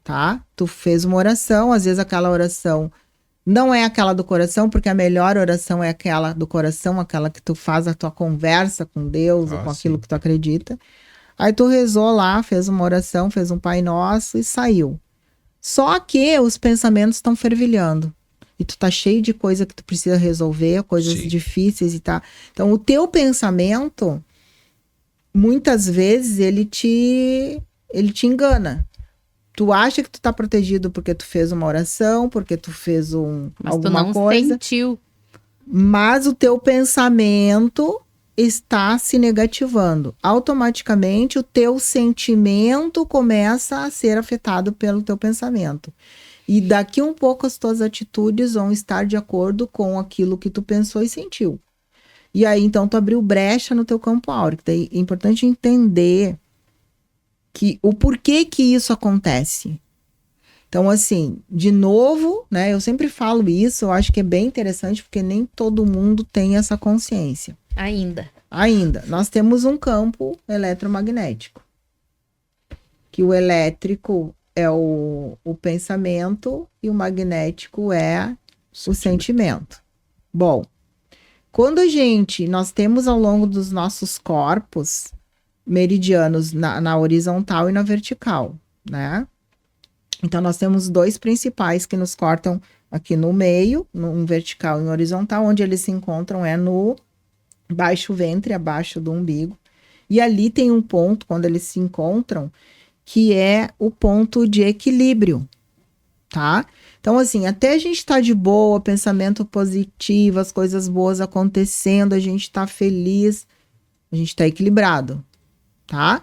Tá? Tu fez uma oração, às vezes aquela oração não é aquela do coração, porque a melhor oração é aquela do coração, aquela que tu faz a tua conversa com Deus ou com aquilo sim. que tu acredita. Aí tu rezou lá, fez uma oração, fez um Pai Nosso e saiu. Só que os pensamentos estão fervilhando. E tu tá cheio de coisa que tu precisa resolver, coisas Sim. difíceis e tá. Então, o teu pensamento, muitas vezes, ele te engana. Tu acha que tu tá protegido porque tu fez uma oração, porque tu fez Mas alguma tu não coisa. sentiu. Mas o teu pensamento está se negativando. Automaticamente, o teu sentimento começa a ser afetado pelo teu pensamento. E daqui um pouco as tuas atitudes vão estar de acordo com aquilo que tu pensou e sentiu. E aí, então, tu abriu brecha no teu campo áurico. Daí é importante entender que o porquê que isso acontece. Então, assim, de novo, né? Eu sempre falo isso, eu acho que é bem interessante, porque nem todo mundo tem essa consciência. Ainda. Nós temos um campo eletromagnético. Que o elétrico é o pensamento e o magnético é o sentimento. Bom, quando nós temos ao longo dos nossos corpos meridianos na horizontal e na vertical, né? Então, nós temos dois principais que nos cortam aqui no meio, um vertical e um horizontal, onde eles se encontram é no baixo ventre, abaixo do umbigo. E ali tem um ponto, quando eles se encontram, que é o ponto de equilíbrio, tá? Então, assim, até a gente tá de boa, pensamento positivo, as coisas boas acontecendo, a gente tá feliz, a gente tá equilibrado, tá?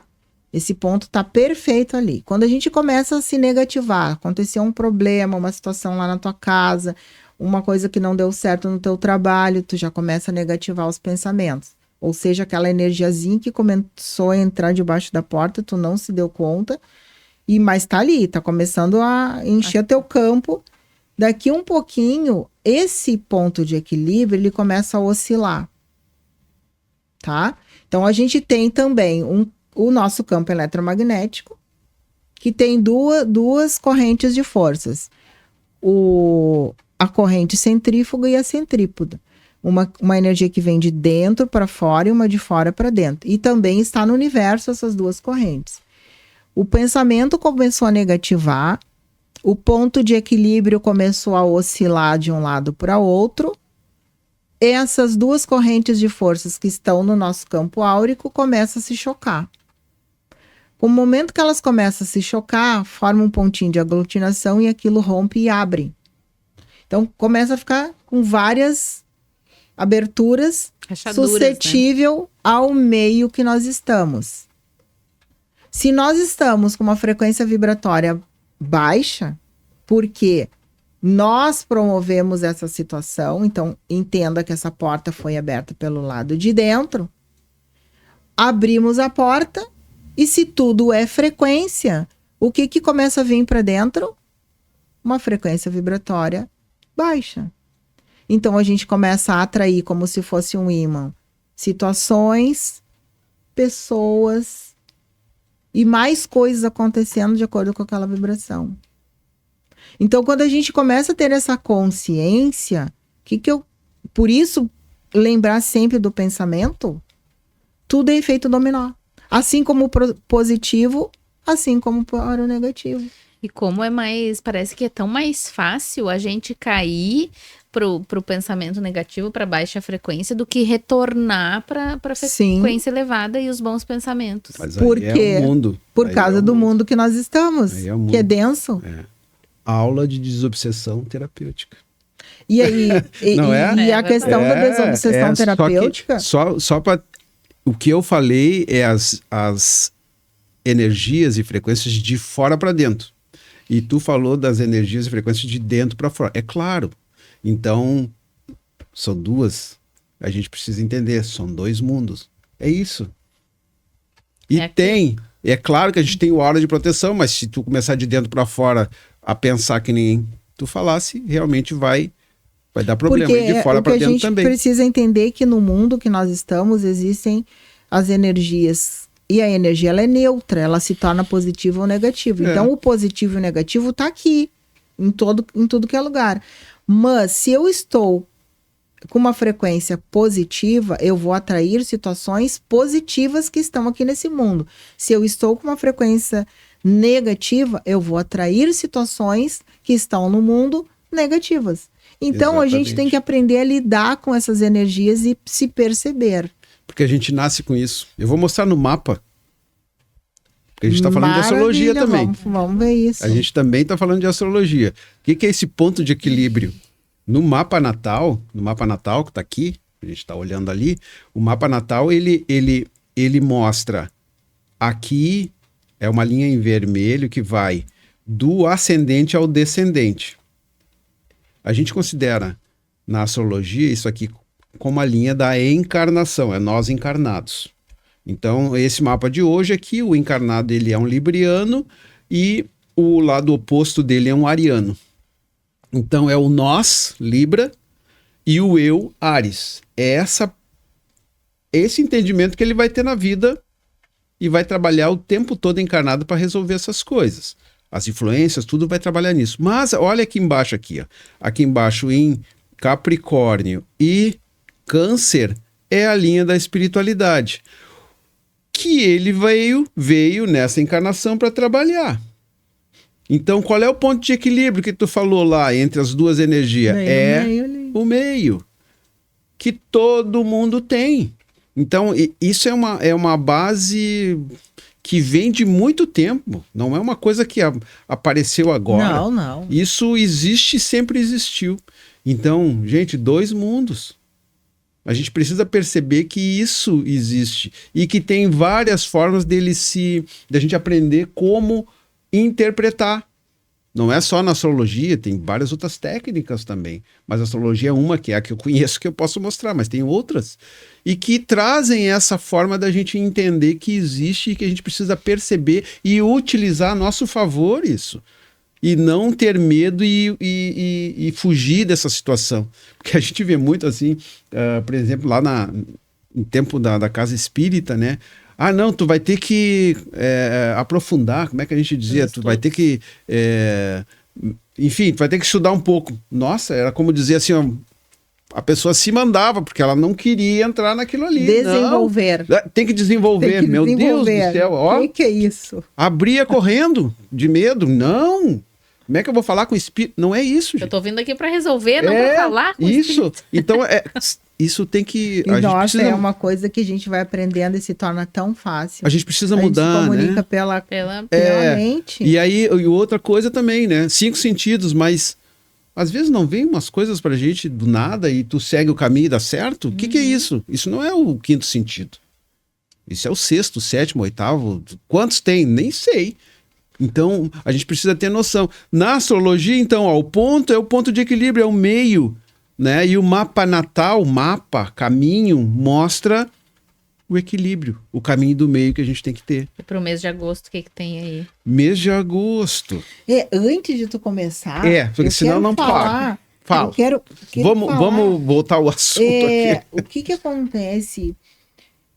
Esse ponto tá perfeito ali. Quando a gente começa a se negativar, aconteceu um problema, uma situação lá na tua casa, uma coisa que não deu certo no teu trabalho, tu já começa a negativar os pensamentos. Ou seja, aquela energiazinha que começou a entrar debaixo da porta, tu não se deu conta, mas tá ali, tá começando a encher teu campo. Daqui um pouquinho, esse ponto de equilíbrio, ele começa a oscilar, tá? Então, a gente tem também o nosso campo eletromagnético, que tem duas correntes de forças. A corrente centrífuga e a centrípeta. uma energia que vem de dentro para fora e uma de fora para dentro. E também está no universo essas duas correntes. O pensamento começou a negativar, o ponto de equilíbrio começou a oscilar de um lado para outro. Essas duas correntes de forças que estão no nosso campo áurico começam a se chocar. No momento que elas começam a se chocar, forma um pontinho de aglutinação e aquilo rompe e abre. Então, começa a ficar com várias aberturas, Rachaduras, suscetível ao meio que nós estamos. Se nós estamos com uma frequência vibratória baixa, porque nós promovemos essa situação, então entenda que essa porta foi aberta pelo lado de dentro, abrimos a porta e se tudo é frequência, o que começa a vir para dentro? Uma frequência vibratória baixa. Então a gente começa a atrair como se fosse um ímã situações, pessoas e mais coisas acontecendo de acordo com aquela vibração. Então quando a gente começa a ter essa consciência, por isso lembrar sempre do pensamento, tudo é efeito dominó. Assim como o positivo, assim como para o negativo. E como parece que é tão mais fácil a gente cair pro pensamento negativo, para baixa frequência, do que retornar para frequência elevada e os bons pensamentos. Mas porque é o mundo. Por causa do mundo que nós estamos, que é denso. Aula de desobsessão terapêutica. E aí, e a questão da desobsessão terapêutica? Só para o que eu falei é as energias e frequências de fora para dentro. E tu falou das energias e frequências de dentro para fora. É claro. Então, são duas. A gente precisa entender. São dois mundos. É isso. E é claro que a gente tem o aura de proteção, mas se tu começar de dentro para fora a pensar que nem tu falasse, realmente vai dar problema. Porque e de fora para dentro também. A gente precisa entender que no mundo que nós estamos existem as energias. E a energia ela é neutra, ela se torna positiva ou negativa. Então o positivo e o negativo está aqui, em tudo que é lugar. Mas se eu estou com uma frequência positiva, eu vou atrair situações positivas que estão aqui nesse mundo. Se eu estou com uma frequência negativa, eu vou atrair situações que estão no mundo negativas. Então a gente tem que aprender a lidar com essas energias e se perceber. Porque a gente nasce com isso. Eu vou mostrar no mapa. Porque a gente está falando de astrologia também. Vamos ver isso. A gente também está falando de astrologia. O que é esse ponto de equilíbrio? No mapa natal que está aqui, a gente está olhando ali, o mapa natal ele mostra aqui, é uma linha em vermelho que vai do ascendente ao descendente. A gente considera na astrologia isso aqui como a linha da encarnação, é nós encarnados. Então, esse mapa de hoje aqui, o encarnado ele é um libriano e o lado oposto dele é um ariano. Então, é o nós, Libra, e o eu, Áries. É esse entendimento que ele vai ter na vida e vai trabalhar o tempo todo encarnado para resolver essas coisas. As influências, tudo vai trabalhar nisso. Mas olha aqui embaixo aqui, ó. Aqui embaixo em Capricórnio e Câncer é a linha da espiritualidade, que ele veio nessa encarnação para trabalhar. Então, qual é o ponto de equilíbrio que tu falou lá entre as duas energias? O meio, que todo mundo tem. Então, isso é uma base que vem de muito tempo, não é uma coisa que apareceu agora. Não. Isso existe e sempre existiu. Então, gente, dois mundos. A gente precisa perceber que isso existe e que tem várias formas da gente aprender como interpretar. Não é só na astrologia, tem várias outras técnicas também. Mas a astrologia é uma, que é a que eu conheço, que eu posso mostrar, mas tem outras. E que trazem essa forma da gente entender que existe e que a gente precisa perceber e utilizar a nosso favor isso. E não ter medo e fugir dessa situação. Porque a gente vê muito assim, por exemplo, lá no tempo da casa espírita, né? Ah, não, tu vai ter que aprofundar, como é que a gente dizia? Tu vai ter que, enfim, tu vai ter que estudar um pouco. Nossa, era como dizer assim, ó, a pessoa se mandava, porque ela não queria entrar naquilo ali. Desenvolver. Não, tem que desenvolver. Tem que Meu desenvolver. Deus do céu, ó. O que é isso? Abria correndo, de medo. Não! Como é que eu vou falar com o espírito? Não é isso, Eu gente. tô vindo aqui para resolver, não para falar com o Isso. espírito. Então, isso tem que... E nossa, é uma coisa que a gente vai aprendendo e se torna tão fácil. A gente precisa A gente mudar, se comunica né? pela É, mente. E aí, e outra coisa também, né? 5 sentidos, mas às vezes não vem umas coisas pra gente do nada e tu segue o caminho e dá certo. O que é isso? Isso não é o 5º sentido. Isso é o 6º, 7º, 8º. Quantos tem? Nem sei. Então, a gente precisa ter noção. Na astrologia, então, ó, o ponto é o ponto de equilíbrio, é o meio, né? E o mapa natal, caminho, mostra o equilíbrio, o caminho do meio que a gente tem que ter. E pro mês de agosto, o que tem aí? Mês de agosto. Antes de tu começar, porque senão não para. Fala. Eu quero falar, vamos voltar ao assunto aqui. O que acontece?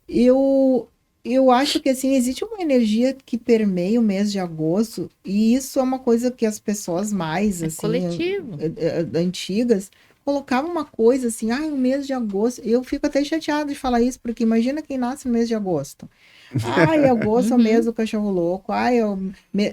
Eu acho que assim, existe uma energia que permeia o mês de agosto, e isso é uma coisa que as pessoas mais assim, coletivo. Antigas colocavam uma coisa assim, o mês de agosto. Eu fico até chateada de falar isso, porque imagina quem nasce no mês de agosto. Agosto é o mês do cachorro louco.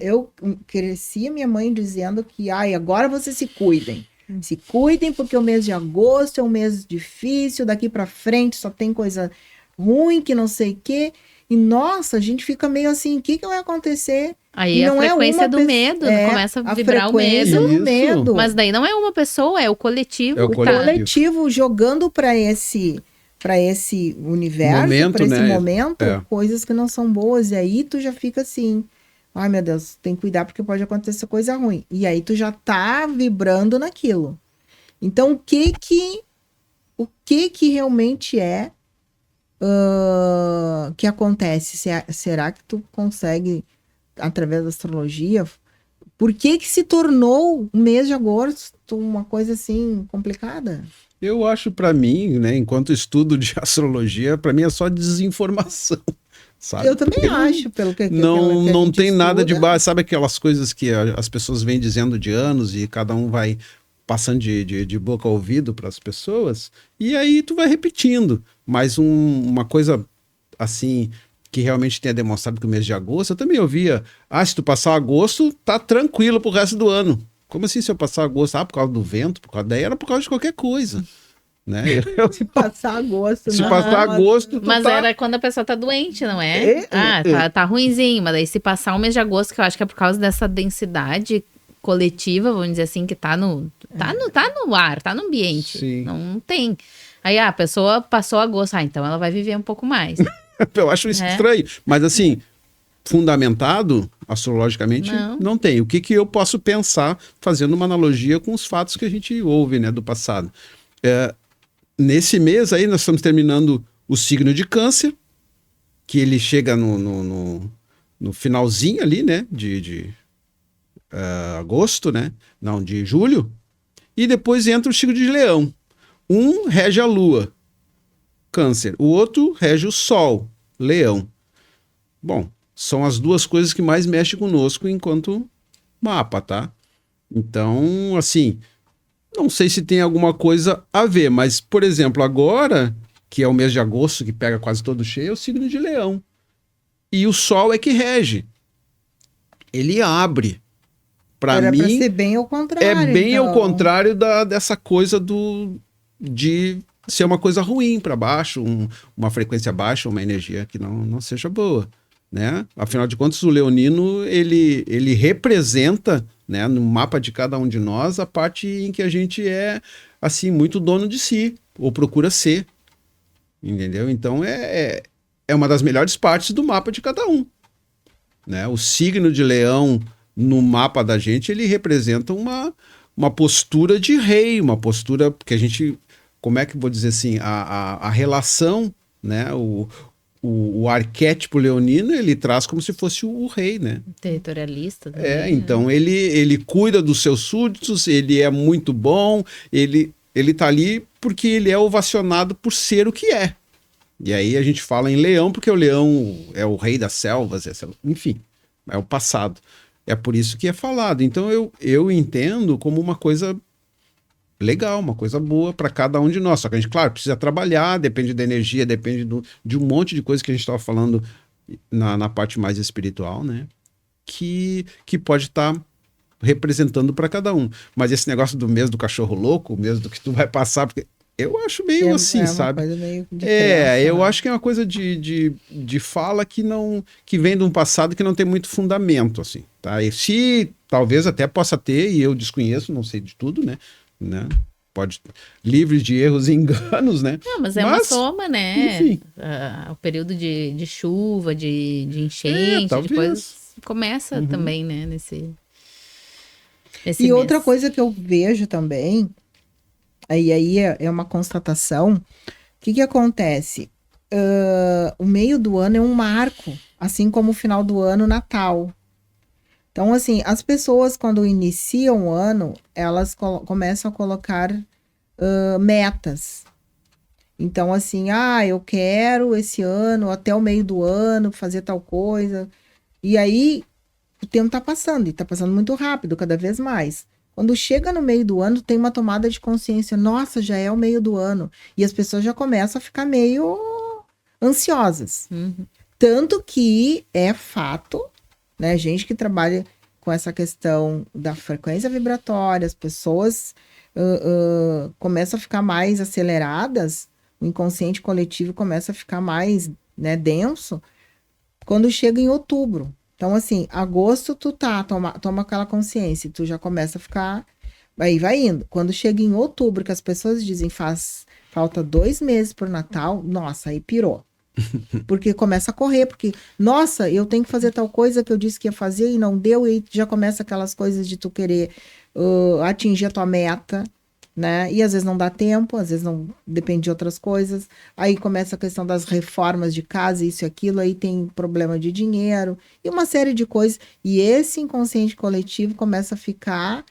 Eu cresci minha mãe dizendo que agora vocês se cuidem. Se cuidem, porque o mês de agosto é um mês difícil, daqui para frente só tem coisa ruim, que não sei o quê. E nossa, a gente fica meio assim, o que vai acontecer? Aí e a não frequência do medo, começa a vibrar o medo. Do medo. Mas daí não é uma pessoa, é o coletivo. É o coletivo jogando para esse universo, para esse momento, coisas que não são boas. E aí tu já fica assim, meu Deus, tem que cuidar porque pode acontecer coisa ruim. E aí tu já tá vibrando naquilo. Então, o que realmente é que acontece? Será que tu consegue, através da astrologia, por que se tornou o mês de agosto uma coisa assim complicada? Eu acho, para mim, né, enquanto estudo de astrologia, para mim é só desinformação, sabe? Eu também acho, pelo que não tem estuda. nada de base, sabe aquelas coisas que as pessoas vêm dizendo de anos e cada um vai passando de boca ao ouvido para as pessoas, e aí tu vai repetindo. Mas uma coisa assim que realmente tenha demonstrado que o mês de agosto, eu também ouvia, se tu passar agosto, tá tranquilo pro resto do ano. Como assim se eu passar agosto? Por causa do vento, daí era por causa de qualquer coisa. Né? Se passar agosto, se passar agosto, mas era quando a pessoa tá doente, não é? Tá ruinzinho, mas daí se passar o mês de agosto, que eu acho que é por causa dessa densidade coletiva, vamos dizer assim, que tá no ar, tá no ambiente. Sim. Não tem. Aí a pessoa passou agosto, então ela vai viver um pouco mais. Eu acho isso estranho, mas assim, fundamentado astrologicamente não tem. O que eu posso pensar fazendo uma analogia com os fatos que a gente ouve, né, do passado? Nesse mês aí nós estamos terminando o signo de Câncer, que ele chega no finalzinho ali, né, de agosto, né, não, de julho, e depois entra o signo de Leão. Um rege a Lua, Câncer, o outro rege o Sol, Leão. Bom, são as duas coisas que mais mexem conosco enquanto mapa, tá? Então, assim, não sei se tem alguma coisa a ver, mas, por exemplo, agora, que é o mês de agosto, que pega quase todo cheio, é o signo de Leão. E o Sol é que rege. Ele abre. Para mim, pra ser bem ao contrário. É bem ao contrário dessa coisa de ser uma coisa ruim para baixo, uma frequência baixa, uma energia que não seja boa, né? Afinal de contas, o leonino, ele representa, né, no mapa de cada um de nós, a parte em que a gente é, assim, muito dono de si, ou procura ser, entendeu? Então, é uma das melhores partes do mapa de cada um, né? O signo de Leão, no mapa da gente, ele representa uma postura de rei, uma postura que a gente, como é que eu vou dizer assim, a relação, né, o arquétipo leonino, ele traz como se fosse o rei, né? Territorialista também, então ele cuida dos seus súditos, ele é muito bom, ele tá ali porque ele é ovacionado por ser o que é. E aí a gente fala em leão, porque o leão é o rei das selvas, enfim, é o passado. É por isso que é falado. Então eu entendo como uma coisa legal, uma coisa boa para cada um de nós. Só que a gente, claro, precisa trabalhar, depende da energia, depende de um monte de coisa que a gente estava falando na parte mais espiritual, né? Que pode estar representando para cada um. Mas esse negócio do mês do cachorro louco, o mês do que tu vai passar, porque eu acho meio assim, sabe? Uma coisa meio de crença, eu né? acho que é uma coisa de fala que vem de um passado que não tem muito fundamento, assim, tá? E se talvez até possa ter, e eu desconheço, não sei de tudo, né? Pode, livre de erros e enganos, né? Não, mas é uma soma, né? Enfim. O período de chuva, de enchente, talvez. de coisas, começa também, né? Nesse E outra mês. coisa que eu vejo também, aí é uma constatação, o que acontece? O meio do ano é um marco, assim como o final do ano, Natal. Então, assim, as pessoas, quando iniciam o ano, elas começam a colocar metas. Então, assim, eu quero esse ano, até o meio do ano, fazer tal coisa. E aí, o tempo tá passando, e tá passando muito rápido, cada vez mais. Quando chega no meio do ano, tem uma tomada de consciência. Nossa, já é o meio do ano. E as pessoas já começam a ficar meio ansiosas. Uhum. Tanto que é fato, né? Gente que trabalha com essa questão da frequência vibratória, as pessoas começam a ficar mais aceleradas, o inconsciente coletivo começa a ficar mais, né, denso, quando chega em outubro. Então, assim, agosto tu toma aquela consciência, tu já começa a ficar, aí vai indo. Quando chega em outubro, que as pessoas dizem falta 2 meses pro Natal, nossa, aí pirou. Porque começa a correr, porque, nossa, eu tenho que fazer tal coisa que eu disse que ia fazer e não deu, e já começa aquelas coisas de tu querer atingir a tua meta, né? E às vezes não dá tempo, às vezes não depende de outras coisas. Aí começa a questão das reformas de casa, isso e aquilo, aí tem problema de dinheiro e uma série de coisas. E esse inconsciente coletivo começa a ficar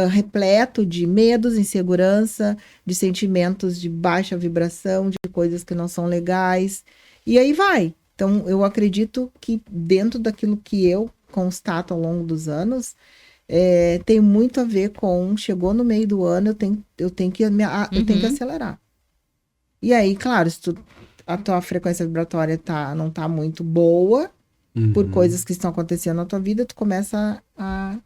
repleto de medos, insegurança, de sentimentos de baixa vibração, de coisas que não são legais. E aí vai. Então, eu acredito que dentro daquilo que eu constato ao longo dos anos, tem muito a ver com chegou no meio do ano, eu tenho que acelerar. E aí, claro, se a tua frequência vibratória não tá muito boa, por coisas que estão acontecendo na tua vida, tu começa a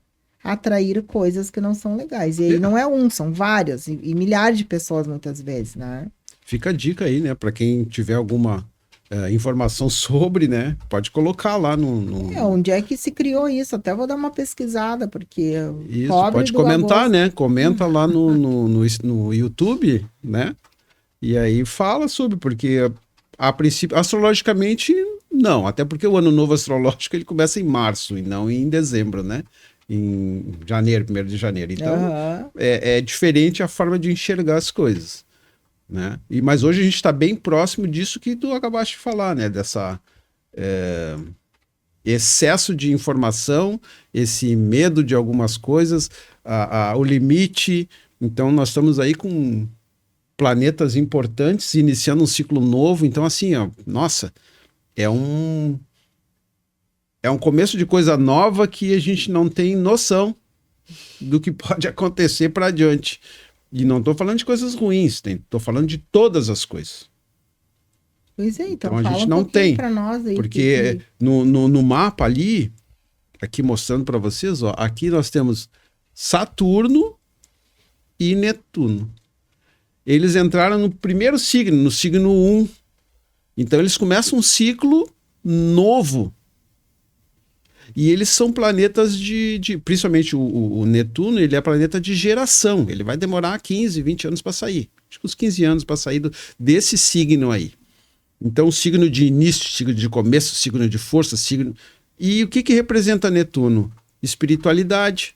atrair coisas que não são legais. E aí não é são várias, e milhares de pessoas muitas vezes, né? Fica a dica aí, né? Para quem tiver alguma informação sobre, né? Pode colocar lá no... onde é que se criou isso? Até vou dar uma pesquisada, porque... Isso, pode comentar, agosto, né? Comenta lá no YouTube, né? E aí fala sobre, porque a princípio, astrologicamente, não. Até porque o ano novo astrológico ele começa em março e não em dezembro, né? Em janeiro, 1º de janeiro. Então, é diferente a forma de enxergar as coisas, né? Mas hoje a gente está bem próximo disso que tu acabaste de falar, né? Dessa excesso de informação, esse medo de algumas coisas, o limite. Então, nós estamos aí com planetas importantes iniciando um ciclo novo. Então, assim, nossa, é um começo de coisa nova que a gente não tem noção do que pode acontecer para adiante. E não estou falando de coisas ruins, estou falando de todas as coisas. Pois é, então a gente não tem, para nós aí, porque no mapa ali, aqui mostrando para vocês, aqui nós temos Saturno e Netuno. Eles entraram no primeiro signo, no signo 1. Então eles começam um ciclo novo. E eles são planetas principalmente o Netuno, ele é planeta de geração. Ele vai demorar 15, 20 anos para sair. Acho que uns 15 anos para sair desse signo aí. Então, signo de início, signo de começo, signo de força, signo... E o que representa Netuno? Espiritualidade,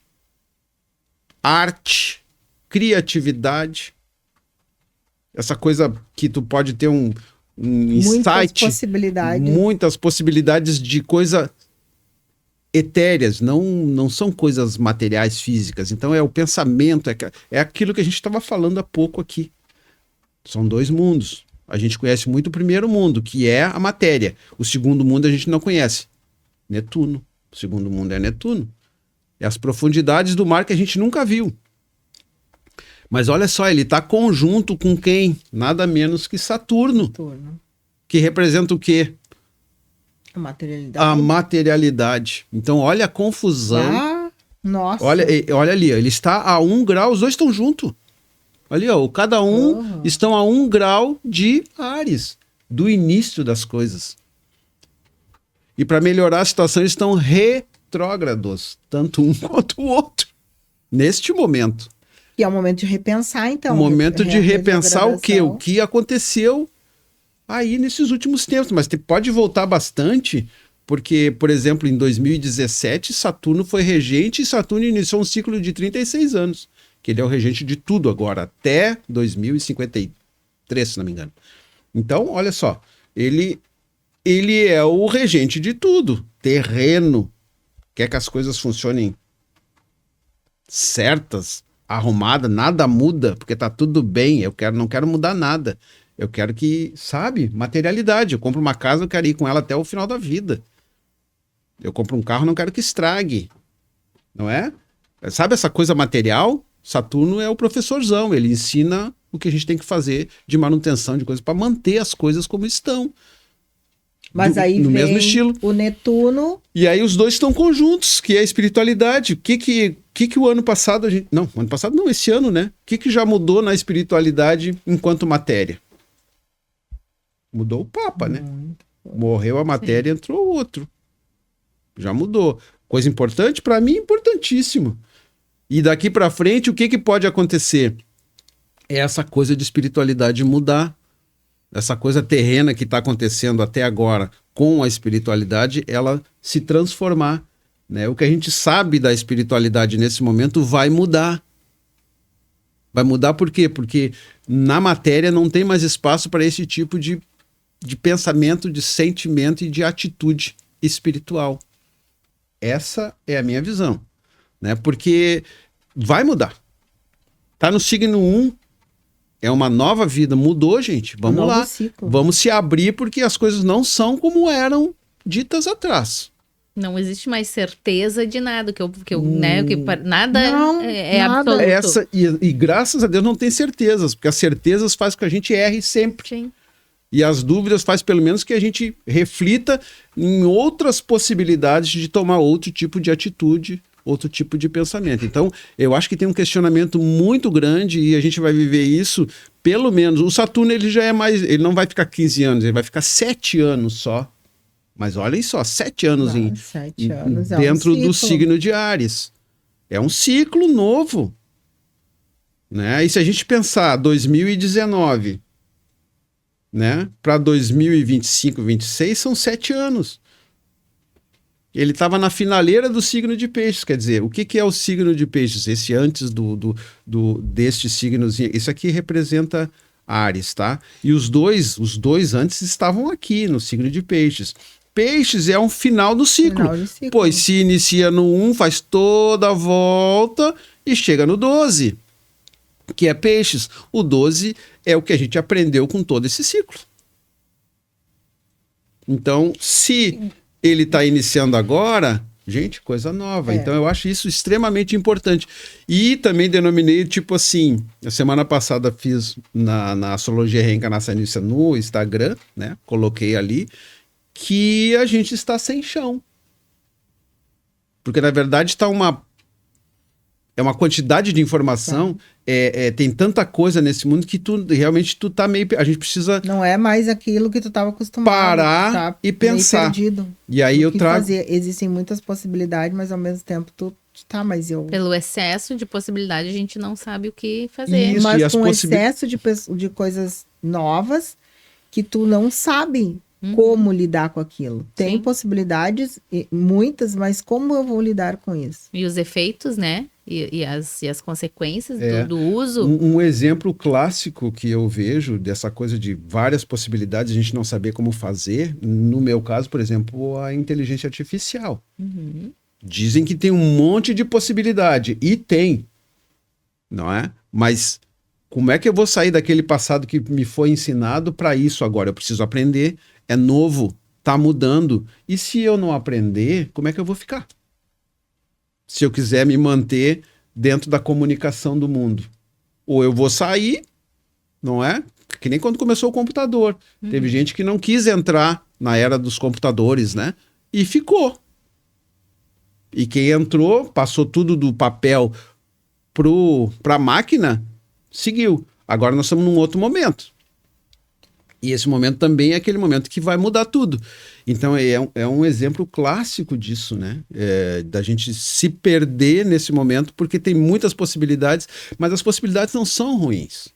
arte, criatividade. Essa coisa que tu pode ter um insight. Muitas possibilidades de coisa etéreas, não são coisas materiais, físicas. Então é o pensamento, é aquilo que a gente estava falando há pouco aqui. São 2 mundos. A gente conhece muito o primeiro mundo, que é a matéria. O segundo mundo a gente não conhece. Netuno. O segundo mundo é Netuno. É as profundidades do mar que a gente nunca viu. Mas olha só, ele está conjunto com quem? Nada menos que Saturno, Turno. que representa o quê? A materialidade. A materialidade. Então, olha a confusão. Ah, nossa. Olha ali, ó, ele está a 1 grau, os dois estão juntos. Ali, ó, cada um estão a 1 grau de Áries, do início das coisas. E para melhorar a situação, eles estão retrógrados, tanto um quanto o outro, neste momento. E é o momento de repensar, então. O momento de repensar o quê? O retrogradação. que aconteceu aí nesses últimos tempos. Mas pode voltar bastante, porque, por exemplo, em 2017, Saturno foi regente e Saturno iniciou um ciclo de 36 anos, que ele é o regente de tudo agora, até 2053, se não me engano. Então, olha só, ele é o regente de tudo, terreno, quer que as coisas funcionem certas, arrumadas, nada muda, porque tá tudo bem, não quero mudar nada. Eu quero que, sabe, materialidade. Eu compro uma casa, eu quero ir com ela até o final da vida. Eu compro um carro, não quero que estrague. Não é? Sabe essa coisa material? Saturno é o professorzão, ele ensina o que a gente tem que fazer de manutenção de coisas para manter as coisas como estão. Mas aí no vem mesmo estilo. o Netuno. E aí os dois estão conjuntos, que é a espiritualidade. O que o ano passado a gente... Não, ano passado não, esse ano, né? O que já mudou na espiritualidade enquanto matéria? Mudou o Papa, né? Morreu a matéria, entrou outro. Já mudou. Coisa importante? Para mim, importantíssimo. E daqui para frente, o que pode acontecer? É essa coisa de espiritualidade mudar. Essa coisa terrena que está acontecendo até agora com a espiritualidade, ela se transformar. Né? O que a gente sabe da espiritualidade nesse momento vai mudar. Vai mudar por quê? Porque na matéria não tem mais espaço para esse tipo de pensamento, de sentimento e de atitude espiritual. Essa é a minha visão. Né? Porque vai mudar. Tá no signo 1, é uma nova vida, mudou, gente. Vamos lá. Ciclo. Vamos se abrir porque as coisas não são como eram ditas atrás. Não existe mais certeza de nada, nada Não, é nada. absoluto. E graças a Deus não tem certezas, porque as certezas fazem com que a gente erre sempre. Sim. E as dúvidas faz pelo menos que a gente reflita em outras possibilidades de tomar outro tipo de atitude, outro tipo de pensamento. Então, eu acho que tem um questionamento muito grande e a gente vai viver isso, pelo menos. O Saturno, ele já é mais... Ele não vai ficar 15 anos, ele vai ficar 7 anos só. Mas olhem só, 7 anos 7 anos dentro é um do ciclo. signo de Áries. É um ciclo novo. Né? E se a gente pensar 2019, né, para 2025, 2026, são 7 anos. Ele estava na finaleira do signo de Peixes, quer dizer, o que é o signo de Peixes? Esse antes deste signozinho, isso aqui representa Áries, tá? E os dois antes estavam aqui no signo de Peixes. Peixes é um final do ciclo, Final de ciclo. pois se inicia no 1, faz toda a volta e chega no 12, que é Peixes. O 12 é o que a gente aprendeu com todo esse ciclo. Então, se ele está iniciando agora, gente, coisa nova. Então, eu acho isso extremamente importante. E também denominei, tipo assim, a semana passada fiz na Astrologia Reencarnacionista no Instagram, né? Coloquei ali, que a gente está sem chão. Porque, na verdade, está é uma quantidade de informação, tem tanta coisa nesse mundo que realmente tu tá meio... A gente precisa... Não é mais aquilo que tu estava acostumado. Parar tá e pensar. Meio perdido. E aí eu O que trago... fazer. Existem muitas possibilidades, mas ao mesmo tempo mas eu... Pelo excesso de possibilidade, a gente não sabe o que fazer. Isso, e mas as com possibi- excesso de coisas novas que tu não sabe como lidar com aquilo. Tem Sim. possibilidades, muitas, mas como eu vou lidar com isso? E os efeitos, né? E as consequências do uso. Um exemplo clássico que eu vejo dessa coisa de várias possibilidades, a gente não saber como fazer, no meu caso, por exemplo, a inteligência artificial. Dizem que tem um monte de possibilidade, e tem, não é? Mas como é que eu vou sair daquele passado que me foi ensinado para isso agora? Eu preciso aprender, é novo, tá mudando. E se eu não aprender, como é que eu vou ficar? Se eu quiser me manter dentro da comunicação do mundo. ou eu vou sair, não é? Que nem quando começou o computador. Teve gente que não quis entrar na era dos computadores, né? E ficou. E quem entrou, passou tudo do papel para a máquina, seguiu. Agora nós estamos num outro momento. E esse momento também é aquele momento que vai mudar tudo. Então é um exemplo clássico disso, né? Da gente se perder nesse momento, porque tem muitas possibilidades, mas as possibilidades não são ruins.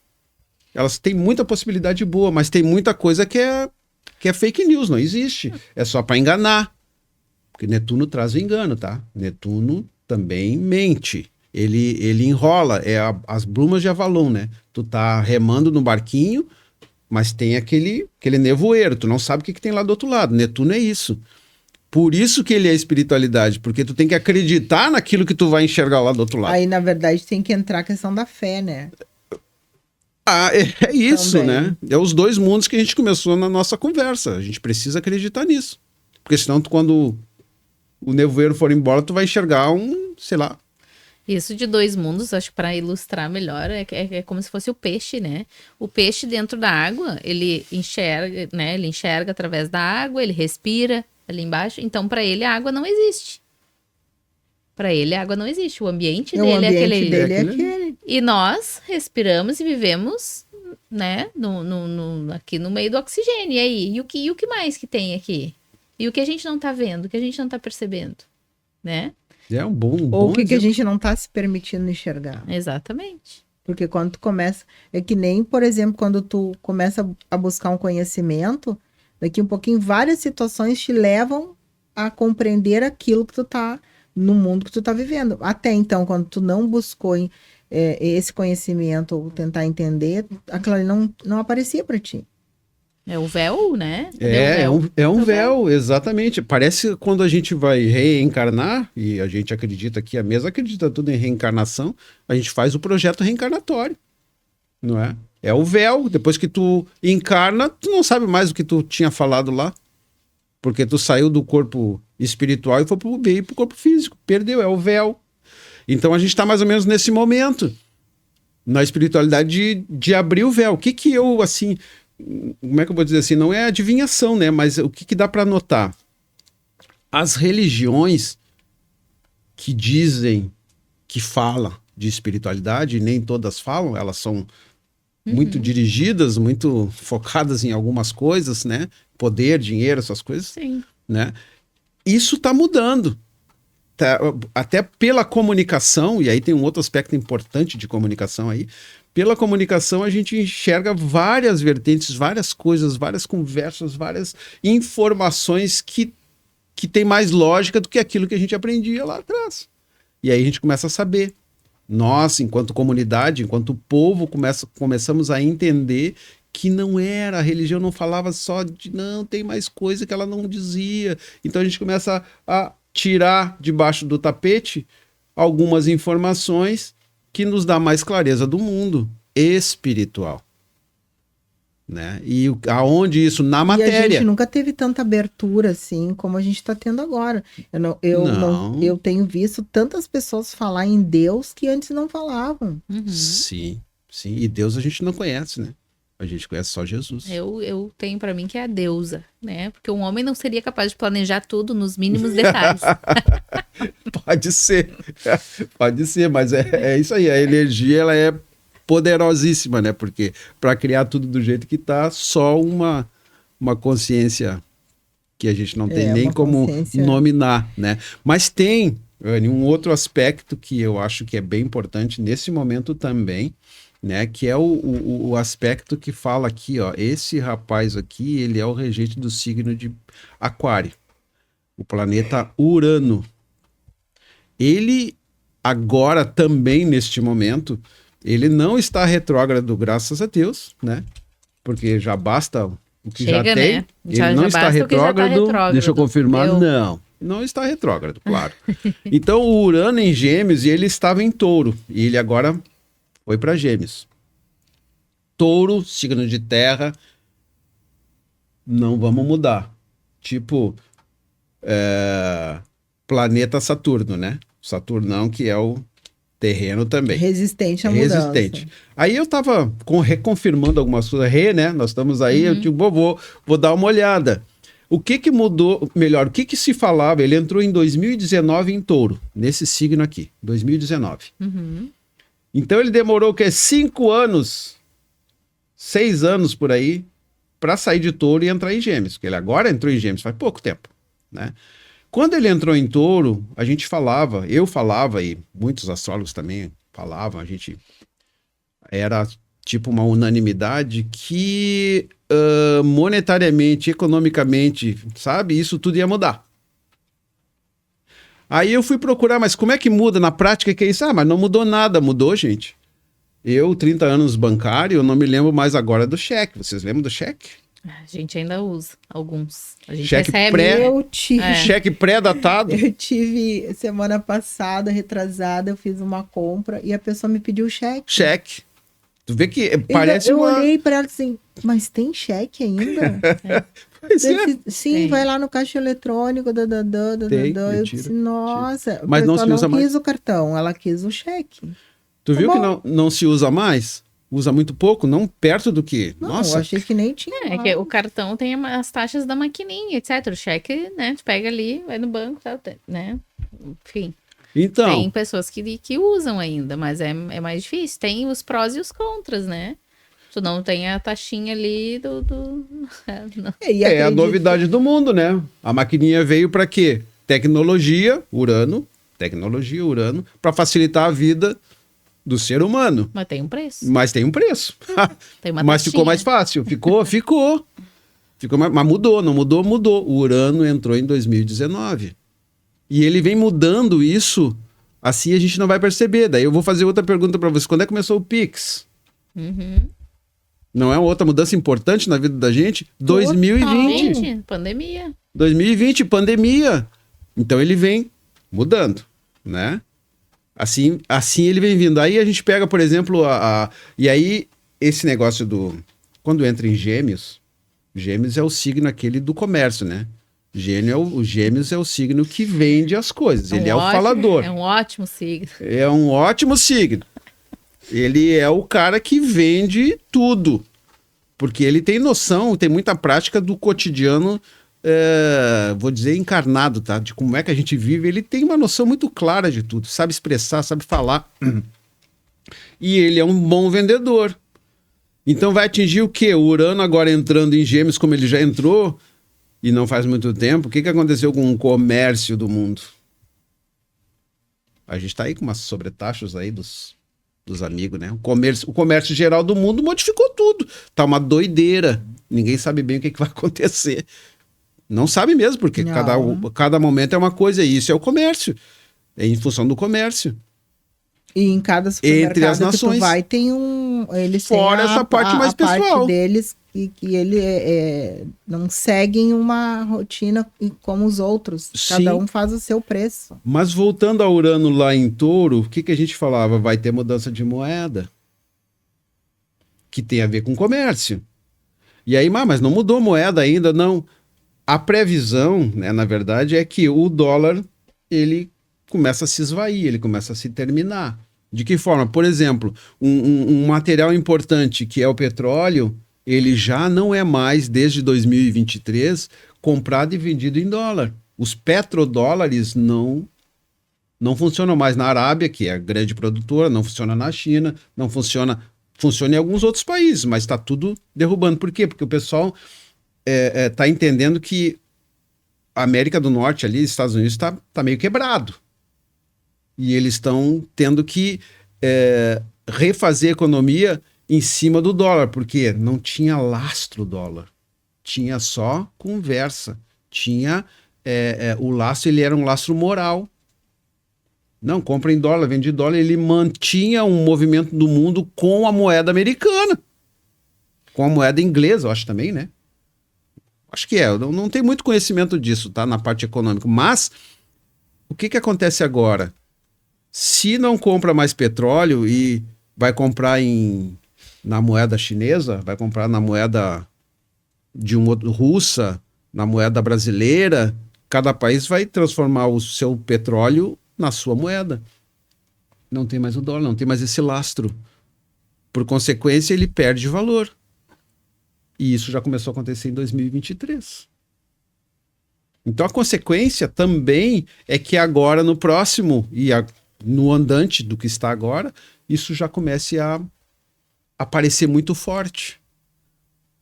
Elas têm muita possibilidade boa, mas tem muita coisa que é fake news, não existe. É só para enganar. Porque Netuno traz o engano, tá? Netuno também mente. Ele enrola, as brumas de Avalon, né? Tu tá remando no barquinho, mas tem aquele nevoeiro, tu não sabe o que tem lá do outro lado. Netuno é isso. Por isso que ele é espiritualidade, porque tu tem que acreditar naquilo que tu vai enxergar lá do outro lado. Aí, na verdade, tem que entrar a questão da fé, né? É isso, Também. né? É os dois mundos que a gente começou na nossa conversa. A gente precisa acreditar nisso. Porque senão, quando o nevoeiro for embora, tu vai enxergar sei lá. Isso de dois mundos, acho que para ilustrar melhor, é como se fosse o peixe, né? O peixe dentro da água, ele enxerga, né? Ele enxerga através da água, ele respira ali embaixo. Então, para ele, a água não existe. Para ele, a água não existe. O ambiente dele é aquele. dele é aquele. E nós respiramos e vivemos, né? Aqui no meio do oxigênio. E aí? E o que mais que tem aqui? E o que a gente não tá vendo? O que a gente não tá percebendo? Né? É um bom Ou o que a exemplo. gente não tá se permitindo enxergar. Exatamente. Porque quando tu começa... É que nem, por exemplo, quando tu começa a buscar um conhecimento, daqui um pouquinho, várias situações te levam a compreender aquilo que tu tá... no mundo que tu tá vivendo. Até então, quando tu não buscou esse conhecimento ou tentar entender, aquilo ali não aparecia para ti. É o véu, né? É um véu, exatamente. Parece que quando a gente vai reencarnar, e a gente acredita que a mesa acredita tudo em reencarnação, a gente faz o projeto reencarnatório, não é? É o véu. Depois que tu encarna, tu não sabe mais o que tu tinha falado lá, porque tu saiu do corpo espiritual e foi pro corpo físico. Perdeu, é o véu. Então a gente está mais ou menos nesse momento, na espiritualidade de abrir o véu. O que eu, assim... Como é que eu vou dizer assim? Não é adivinhação, né? Mas o que dá para notar? As religiões que dizem que falam de espiritualidade, nem todas falam, elas são muito dirigidas, muito focadas em algumas coisas, né? Poder, dinheiro, essas coisas. Sim. Né? Isso está mudando. Até pela comunicação, e aí tem um outro aspecto importante de comunicação aí, pela comunicação a gente enxerga várias vertentes, várias coisas, várias conversas, várias informações que tem mais lógica do que aquilo que a gente aprendia lá atrás. E aí a gente começa a saber. Nós, enquanto comunidade, enquanto povo, começamos a entender que não era, a religião não falava só de, não, tem mais coisa que ela não dizia. Então a gente começa a tirar debaixo do tapete algumas informações que nos dá mais clareza do mundo espiritual, né? E aonde isso? Na matéria. E a gente nunca teve tanta abertura assim como a gente está tendo agora. Eu tenho visto tantas pessoas falar em Deus que antes não falavam. Sim. E Deus a gente não conhece, né? A gente conhece só Jesus. Eu tenho para mim que é a deusa, né? Porque um homem não seria capaz de planejar tudo nos mínimos detalhes. Pode ser, mas é isso aí. A energia, ela é poderosíssima, né? Porque para criar tudo do jeito que tá, só uma consciência que a gente não tem nem como nominar, né? Mas tem, Anny, um outro aspecto que eu acho que é bem importante nesse momento também, né, que é o aspecto que fala aqui, ó, esse rapaz aqui, ele é o regente do signo de Aquário, o planeta Urano. Ele agora também, neste momento, ele não está retrógrado, graças a Deus, né, porque já basta o que já tem, né? Ele não está retrógrado, deixa eu confirmar, não está retrógrado, claro. Então o Urano em Gêmeos, e ele estava em Touro, e ele agora foi para Gêmeos. Touro, signo de terra, não vamos mudar. Tipo, planeta Saturno, né? Saturnão, que é o Terreno também. Resistente à mudança. Resistente. Aí eu tava reconfirmando algumas coisas. Né? Nós estamos aí, eu digo, vou dar uma olhada. O que mudou, melhor, o que se falava? Ele entrou em 2019 em Touro, nesse signo aqui, 2019. Então ele demorou o quê? 5 anos, 6 anos por aí, para sair de Touro e entrar em Gêmeos, porque ele agora entrou em Gêmeos faz pouco tempo, né? Quando ele entrou em Touro, a gente falava, eu falava e muitos astrólogos também falavam, a gente era tipo uma unanimidade que monetariamente, economicamente, sabe, isso tudo ia mudar. Aí eu fui procurar, mas como é que muda na prática? Que é isso? Mas não mudou nada, mudou, gente. Eu, 30 anos bancário, eu não me lembro mais agora do cheque. Vocês lembram do cheque? A gente ainda usa alguns. A gente Cheque recebe. pré. Eu tive, Cheque pré-datado. eu tive semana passada, retrasada, eu fiz uma compra e a pessoa me pediu cheque. Cheque. Tu vê que parece eu uma... olhei pra ela assim, mas tem cheque ainda? Pois é. Sim, Tem. vai lá no caixa eletrônico, Tem, eu eu disse, tiro. nossa, Mas a não pessoa se usa não quis mais. o cartão, ela quis o cheque. Tu Tá viu que bom. não se usa mais? Usa muito pouco, não perto do que... Não, Nossa, eu achei que nem tinha. É que o cartão tem as taxas da maquininha, etc. O cheque, né? Tu pega ali, vai no banco, tá, né? Enfim. então... Tem pessoas que usam ainda, mas é mais difícil. Tem os prós e os contras, né? Tu não tem a taxinha ali do... não. E É a acredito- novidade do mundo, né? A maquininha veio para quê? Tecnologia, Urano, para facilitar a vida do ser humano. Mas tem um preço. Mas tem um preço. Tem uma Mas ficou taxinha. mais fácil. Ficou. Mas mudou, não mudou, mudou. O Urano entrou em 2019. E ele vem mudando isso, assim a gente não vai perceber. Daí eu vou fazer outra pergunta para você. Quando é que começou o Pix? Uhum. Não é outra mudança importante na vida da gente? 2020. Gente, pandemia. 2020, pandemia. Então ele vem mudando, né? Assim ele vem vindo. Aí a gente pega, por exemplo, e aí esse negócio do... Quando entra em Gêmeos, Gêmeos é o signo aquele do comércio, né? O Gêmeos é o signo que vende as coisas. Ele é o falador. É um ótimo signo. É um ótimo signo. Ele é o cara que vende tudo. Porque ele tem noção, tem muita prática do cotidiano, vou dizer, encarnado, tá? De como é que a gente vive. Ele tem uma noção muito clara de tudo. Sabe expressar, sabe falar. E ele é um bom vendedor. Então vai atingir o quê? O Urano agora entrando em Gêmeos, como ele já entrou, e não faz muito tempo. O que aconteceu com o comércio do mundo? A gente está aí com umas sobretaxas aí dos amigos, né? O comércio geral do mundo modificou tudo. Tá uma doideira. Ninguém sabe bem o que vai acontecer. Não sabe mesmo, porque cada momento é uma coisa, e isso é o comércio. É em função do comércio. E em cada supermercado Entre as que nações. tu vai, tem um... Eles Fora têm essa parte mais pessoal. parte deles que ele não seguem uma rotina como os outros. Cada Sim. um faz o seu preço. Mas voltando ao Urano lá em Touro, o que a gente falava? Vai ter mudança de moeda. Que tem a ver com comércio. E aí, mas não mudou moeda ainda, não. A previsão, né, na verdade, é que o dólar, ele começa a se esvair, ele começa a se terminar. De que forma? Por exemplo, um material importante que é o petróleo, ele já não é mais, desde 2023, comprado e vendido em dólar. Os petrodólares não funcionam mais na Arábia, que é a grande produtora, não funciona na China, não funciona em alguns outros países, mas está tudo derrubando. Por quê? Porque o pessoal está entendendo que a América do Norte ali, Estados Unidos, está meio quebrado. E eles estão tendo que refazer a economia em cima do dólar, porque não tinha lastro o dólar. Tinha só conversa. Tinha o lastro, ele era um lastro moral. Não, compra em dólar, vende em dólar. Ele mantinha um movimento do mundo com a moeda americana. Com a moeda inglesa, eu acho também, né? Acho que eu não tenho muito conhecimento disso, tá? Na parte econômica. Mas, o que acontece agora? Se não compra mais petróleo e vai comprar na moeda chinesa, vai comprar na moeda russa, na moeda brasileira, cada país vai transformar o seu petróleo na sua moeda. não tem mais o dólar, não tem mais esse lastro. Por consequência, ele perde valor. E isso já começou a acontecer em 2023. Então, a consequência também é que agora, no próximo, no andante do que está agora, isso já comece a aparecer muito forte.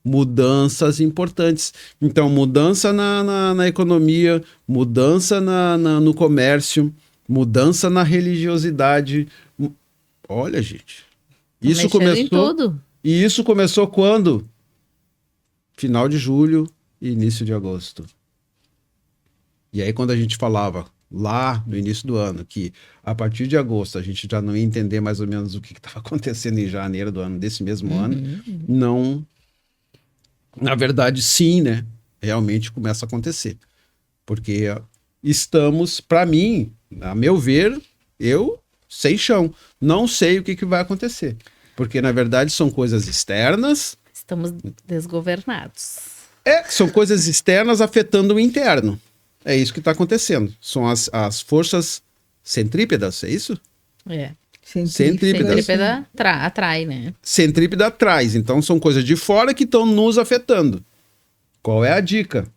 Mudanças importantes. Então, mudança na economia, mudança no comércio, mudança na religiosidade. Olha, gente. Isso começou em tudo. E isso começou quando? Final de julho e início de agosto. E aí, quando a gente falava lá no início do ano que a partir de agosto a gente já não ia entender mais ou menos o que estava acontecendo em janeiro do ano, desse mesmo ano, não. Na verdade, sim, né? Realmente começa a acontecer. Porque estamos, para mim, a meu ver, eu sem chão. Não sei o que vai acontecer. Porque, na verdade, são coisas externas. Estamos desgovernados. São coisas externas afetando o interno. É isso que está acontecendo. São as forças centrípedas, é isso? Centrípeda atrai, né? Centrípeda atrás. Então, são coisas de fora que estão nos afetando. Qual é a dica?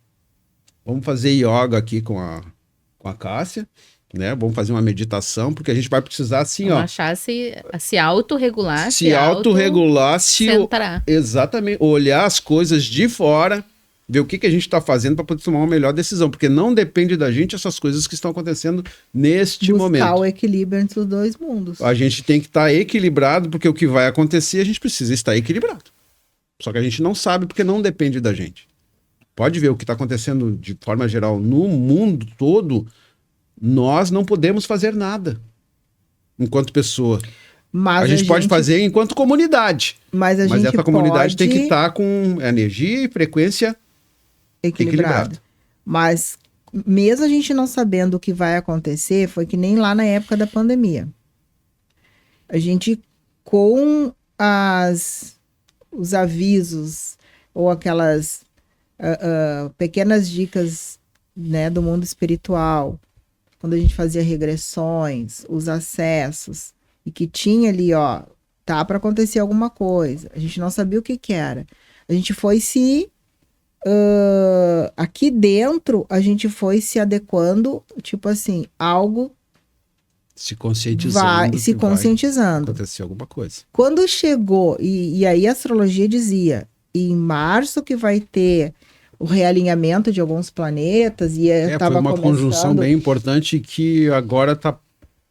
Vamos fazer yoga aqui com a Cássia, né? Vamos fazer uma meditação, porque a gente vai precisar, assim, vamos achar se autorregular. Se autorregular, centrar. Exatamente. Olhar as coisas de fora, ver o que a gente está fazendo para poder tomar uma melhor decisão, porque não depende da gente essas coisas que estão acontecendo neste momento. Buscar o equilíbrio entre os dois mundos. A gente tem que estar equilibrado, porque o que vai acontecer, a gente precisa estar equilibrado. Só que a gente não sabe, porque não depende da gente. Pode ver o que está acontecendo de forma geral no mundo todo, nós não podemos fazer nada enquanto pessoa. Mas a gente pode fazer enquanto comunidade. Mas essa comunidade tem que estar com energia e frequência equilibrada. Mas mesmo a gente não sabendo o que vai acontecer, foi que nem lá na época da pandemia. A gente, com os avisos ou aquelas pequenas dicas, né, do mundo espiritual, quando a gente fazia regressões, os acessos, e que tinha ali, ó, tá para acontecer alguma coisa. A gente não sabia o que era. A gente foi aqui dentro, a gente foi se adequando, tipo assim, algo se conscientizando. Se conscientizando. Vai acontecer alguma coisa. Quando chegou, e aí a astrologia dizia, em março que vai ter o realinhamento de alguns planetas, e foi uma conjunção bem importante que agora está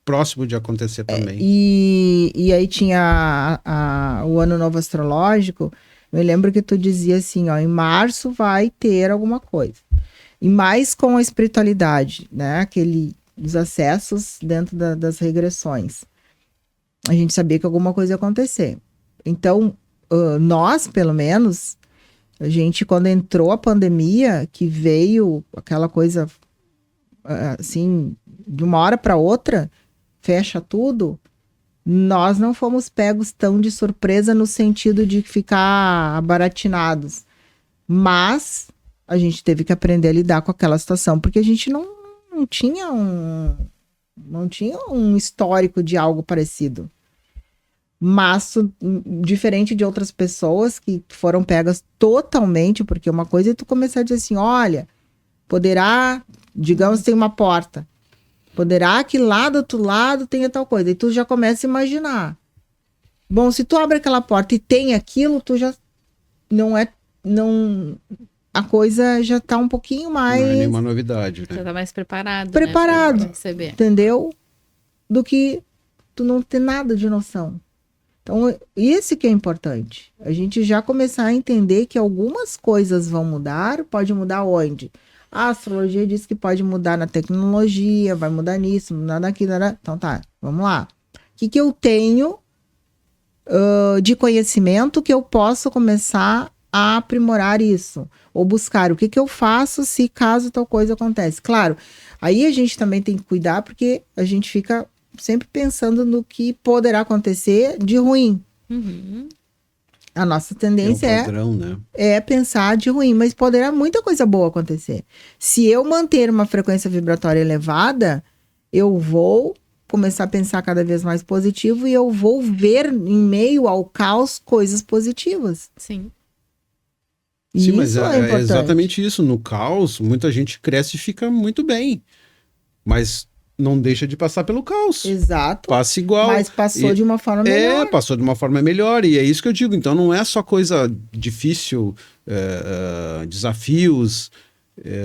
próximo de acontecer também. E aí tinha o ano novo astrológico. Eu lembro que tu dizia assim, ó, em março vai ter alguma coisa. E mais com a espiritualidade, né? Os acessos dentro das regressões. A gente sabia que alguma coisa ia acontecer. Então, nós, pelo menos, a gente, quando entrou a pandemia, que veio aquela coisa, assim, de uma hora para outra, fecha tudo, nós não fomos pegos tão de surpresa no sentido de ficar abaratinados. Mas a gente teve que aprender a lidar com aquela situação, porque a gente não tinha um histórico de algo parecido. Mas, diferente de outras pessoas que foram pegas totalmente, porque uma coisa é tu começar a dizer assim, olha, poderá, digamos, tem uma porta, poderá que lá do outro lado tenha tal coisa, e tu já começa a imaginar. Bom, se tu abre aquela porta e tem aquilo, tu já a coisa já tá um pouquinho mais... Não é nenhuma novidade, né? Já tá mais preparado. Preparado, né, receber. Entendeu? Do que tu não ter nada de noção. Então, isso que é importante. A gente já começar a entender que algumas coisas vão mudar. Pode mudar onde? A astrologia diz que pode mudar na tecnologia, vai mudar nisso, mudar naquilo. Então tá, vamos lá. O que eu tenho de conhecimento que eu posso começar a aprimorar isso? Ou buscar o que eu faço se caso tal coisa acontece. Claro, aí a gente também tem que cuidar porque a gente fica sempre pensando no que poderá acontecer de ruim. Uhum. A nossa tendência padrão, né? É pensar de ruim, mas poderá muita coisa boa acontecer. Se eu manter uma frequência vibratória elevada, eu vou começar a pensar cada vez mais positivo e eu vou ver em meio ao caos coisas positivas. Sim. Sim, mas Isso é é importante. exatamente isso. No caos, muita gente cresce e fica muito bem. Mas não deixa de passar pelo caos. Exato. Passa igual. Mas passou E- de uma forma melhor. passou de uma forma melhor. E é isso que eu digo. Então não é só coisa difícil, desafios,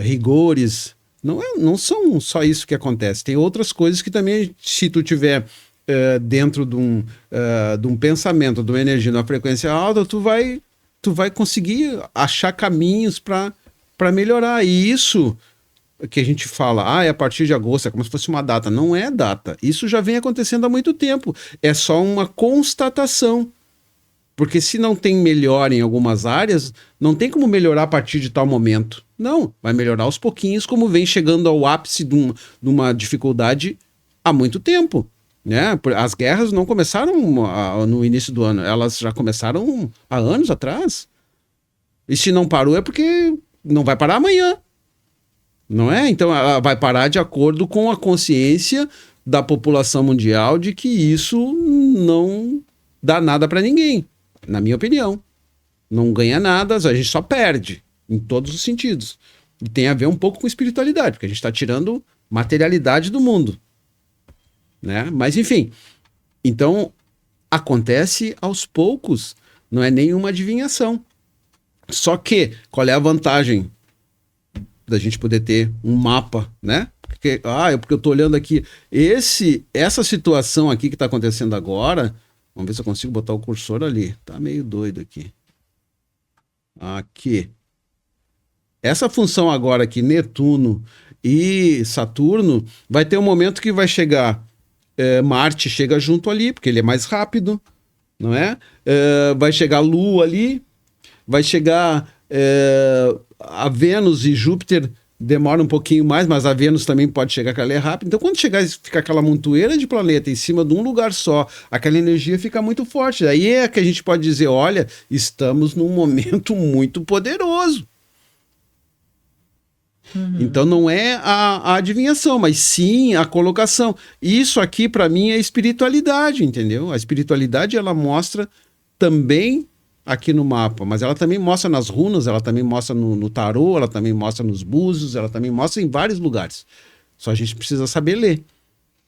rigores. Não são só isso que acontece. Tem outras coisas que também, se tu tiver dentro de um pensamento, de uma energia, de uma frequência alta, tu vai conseguir achar caminhos para melhorar. E isso que a gente fala, é a partir de agosto, é como se fosse uma data. Não é data. Isso já vem acontecendo há muito tempo. É só uma constatação. Porque se não tem melhora em algumas áreas, não tem como melhorar a partir de tal momento. Não, vai melhorar aos pouquinhos, como vem chegando ao ápice de uma dificuldade há muito tempo. Né? As guerras não começaram no início do ano, elas já começaram há anos atrás. E se não parou é porque não vai parar amanhã. Não é? Então ela vai parar de acordo com a consciência da população mundial de que isso não dá nada para ninguém, na minha opinião. Não ganha nada, a gente só perde, em todos os sentidos. E tem a ver um pouco com espiritualidade, porque a gente está tirando materialidade do mundo. Né? Mas enfim, então acontece aos poucos, não é nenhuma adivinhação. Só que, qual é a vantagem da gente poder ter um mapa, né? Porque eu tô olhando aqui, essa situação aqui que tá acontecendo agora, vamos ver se eu consigo botar o cursor ali, tá meio doido aqui. Aqui. Essa função agora aqui, Netuno e Saturno, vai ter um momento que vai chegar, Marte chega junto ali, porque ele é mais rápido, não é? Vai chegar a Lua ali, vai chegar a Vênus e Júpiter, demora um pouquinho mais, mas a Vênus também pode chegar, que ela é rápida. Então, quando chegar e ficar aquela montoeira de planeta em cima de um lugar só, aquela energia fica muito forte. Aí é que a gente pode dizer, olha, estamos num momento muito poderoso. Então não é a adivinhação, mas sim a colocação. Isso aqui para mim é espiritualidade, entendeu? A espiritualidade ela mostra também aqui no mapa, mas ela também mostra nas runas, ela também mostra no tarô, ela também mostra nos búzios, ela também mostra em vários lugares. Só a gente precisa saber ler,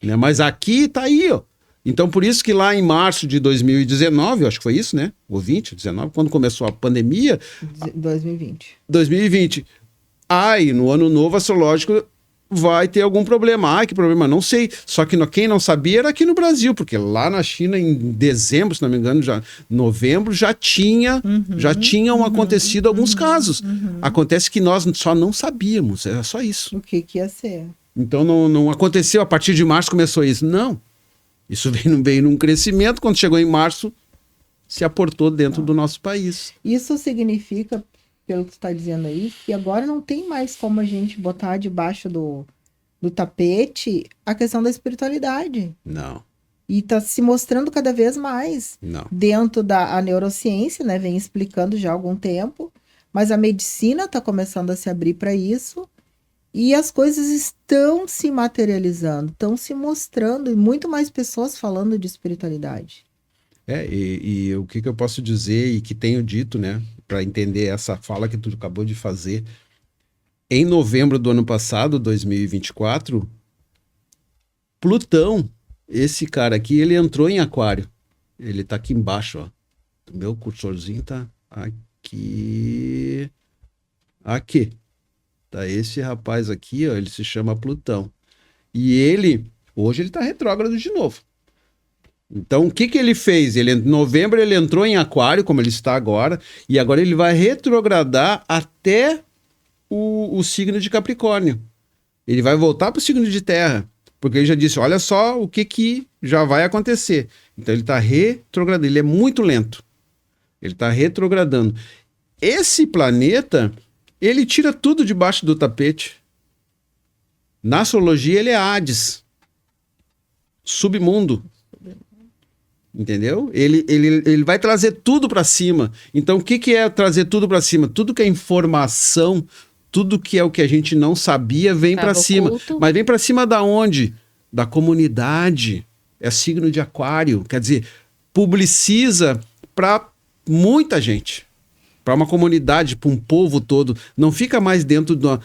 né? Mas aqui tá aí, ó. Então por isso que lá em março de 2019, eu acho que foi isso, né? Ou 2019, quando começou a pandemia, 2020. E no ano novo astrológico vai ter algum problema. Que problema? Não sei. Só que quem não sabia era aqui no Brasil, porque lá na China, em dezembro, se não me engano, novembro, já tinham acontecido alguns casos. Acontece que nós só não sabíamos, era só isso. O que ia ser? Então não aconteceu, a partir de março começou isso. Não. Isso veio num crescimento, quando chegou em março, se aportou dentro do nosso país. Isso significa, pelo que tu está dizendo aí, que agora não tem mais como a gente botar debaixo do tapete a questão da espiritualidade. Não. E está se mostrando cada vez mais. Não. Dentro da neurociência, né? Vem explicando já há algum tempo. Mas a medicina está começando a se abrir para isso. E as coisas estão se materializando, estão se mostrando. E muito mais pessoas falando de espiritualidade. E o que eu posso dizer e que tenho dito, né? Para entender essa fala que tu acabou de fazer. Em novembro do ano passado, 2024, Plutão, esse cara aqui, ele entrou em Aquário. Ele tá aqui embaixo, ó. O meu cursorzinho tá aqui. Aqui. Tá esse rapaz aqui, ó, ele se chama Plutão. E hoje ele tá retrógrado de novo. Então, o que ele fez? Em novembro ele entrou em Aquário, como ele está agora, e agora ele vai retrogradar até o signo de Capricórnio. Ele vai voltar para o signo de Terra, porque ele já disse, olha só o que já vai acontecer. Então, ele está retrogradando, ele é muito lento. Ele está retrogradando. Esse planeta, ele tira tudo debaixo do tapete. Na astrologia, ele é Hades. Submundo. Entendeu? Ele vai trazer tudo para cima. Então, o que é trazer tudo para cima? Tudo que é informação, tudo que é o que a gente não sabia, vem para cima. Mas vem para cima da onde? da comunidade é signo de Aquário, quer dizer, publiciza para muita gente, para uma comunidade, para um povo todo, não fica mais dentro do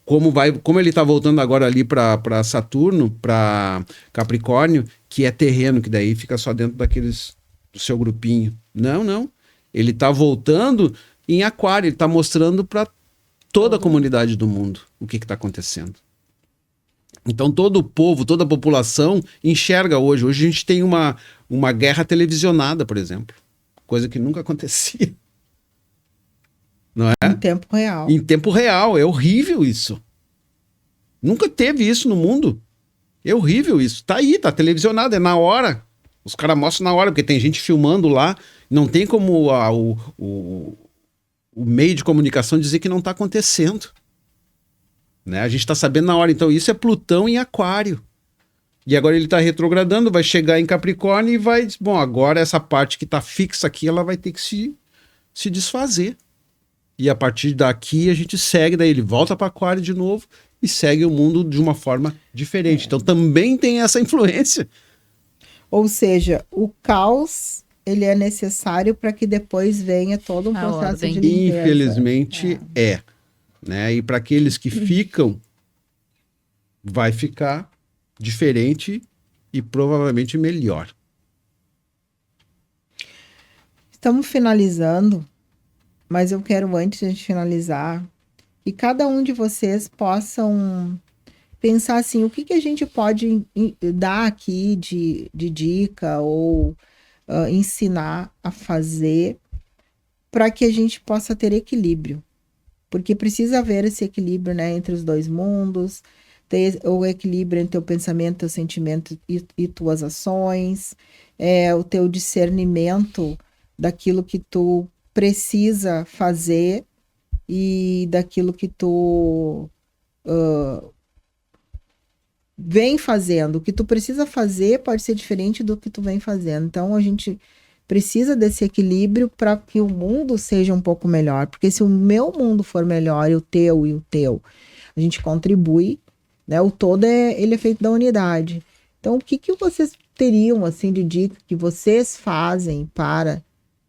como ele está voltando agora ali para Saturno, para Capricórnio, que é terreno, que daí fica só dentro do seu grupinho. Não. Ele está voltando em Aquário, ele está mostrando para toda a comunidade do mundo o que está acontecendo. Então todo o povo, toda a população enxerga hoje. Hoje a gente tem uma guerra televisionada, por exemplo. Coisa que nunca acontecia. Não é? Em tempo real. Em tempo real. É horrível isso. Nunca teve isso no mundo. É horrível isso. Tá aí, tá televisionado, é na hora. Os caras mostram na hora, porque tem gente filmando lá. Não tem como o meio de comunicação dizer que não tá acontecendo. Né? A gente tá sabendo na hora. Então isso é Plutão em Aquário. E agora ele tá retrogradando, vai chegar em Capricórnio e vai... Bom, agora essa parte que tá fixa aqui, ela vai ter que se desfazer. E a partir daqui a gente segue, daí ele volta para Aquário de novo e segue o mundo de uma forma diferente. Então também tem essa influência. Ou seja, o caos, ele é necessário para que depois venha todo um A processo ordem. de limpeza. Infelizmente né? E para aqueles que ficam, vai ficar diferente e provavelmente melhor. Estamos finalizando, mas eu quero, antes de a gente finalizar, que cada um de vocês possam pensar assim, o que a gente pode dar aqui de dica ou ensinar a fazer para que a gente possa ter equilíbrio. Porque precisa haver esse equilíbrio, né, entre os dois mundos, ter o equilíbrio entre o pensamento, teu sentimento e tuas ações, o teu discernimento daquilo que tu precisa fazer e daquilo que tu vem fazendo. O que tu precisa fazer pode ser diferente do que tu vem fazendo. Então, a gente precisa desse equilíbrio para que o mundo seja um pouco melhor. Porque se o meu mundo for melhor e o teu, a gente contribui, né? O todo ele é feito da unidade. Então, o que vocês teriam, assim, de dica que vocês fazem para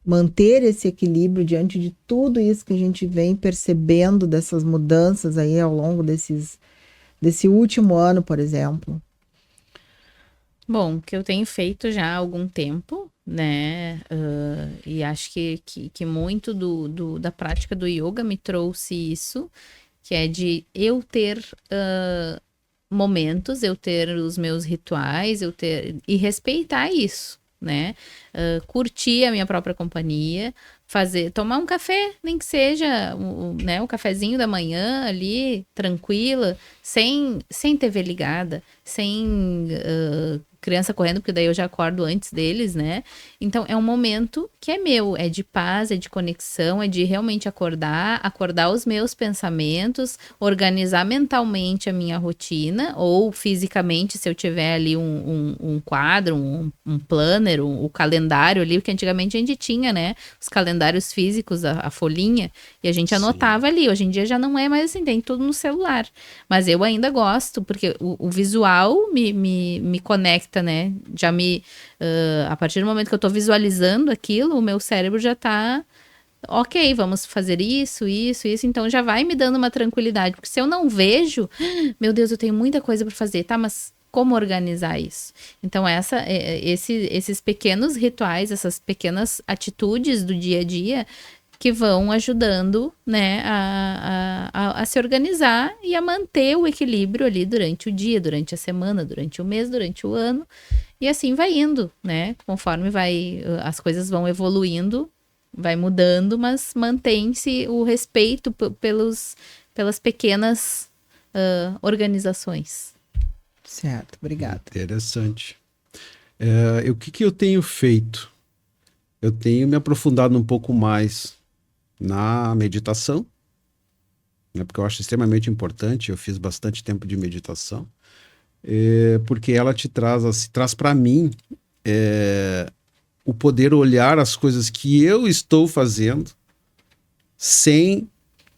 manter esse equilíbrio diante de tudo isso que a gente vem percebendo dessas mudanças aí ao longo desse último ano, por exemplo? Bom, que eu tenho feito já há algum tempo, né? E acho que muito da prática do yoga me trouxe isso, que é de eu ter momentos, eu ter os meus rituais, e respeitar isso, né? Curtir a minha própria companhia, tomar um café, nem que seja né, um cafezinho da manhã ali, tranquila, sem TV ligada, sem criança correndo, porque daí eu já acordo antes deles, né? Então é um momento que é meu, é de paz, é de conexão, é de realmente acordar os meus pensamentos, organizar mentalmente a minha rotina, ou fisicamente, se eu tiver ali um quadro, um planner, o calendário ali, porque antigamente a gente tinha, né? Os calendários físicos, a folhinha, e a gente anotava ali. Hoje em dia já não é mais assim, tem tudo no celular. Mas eu ainda gosto, porque o visual me conecta, né? Já a partir do momento que eu tô visualizando aquilo, o meu cérebro já tá ok, vamos fazer isso, então já vai me dando uma tranquilidade, porque se eu não vejo, meu Deus, eu tenho muita coisa para fazer, tá, mas como organizar isso? Então esses pequenos rituais, essas pequenas atitudes do dia a dia que vão ajudando, né, a se organizar e a manter o equilíbrio ali durante o dia, durante a semana, durante o mês, durante o ano, e assim vai indo, né, conforme as coisas vão evoluindo, vai mudando, mas mantém-se o respeito pelas pequenas organizações. Certo, obrigada. Interessante. O que eu tenho feito? Eu tenho me aprofundado um pouco mais na meditação, né, porque eu acho extremamente importante. Eu fiz bastante tempo de meditação, porque ela traz para mim o poder olhar as coisas que eu estou fazendo sem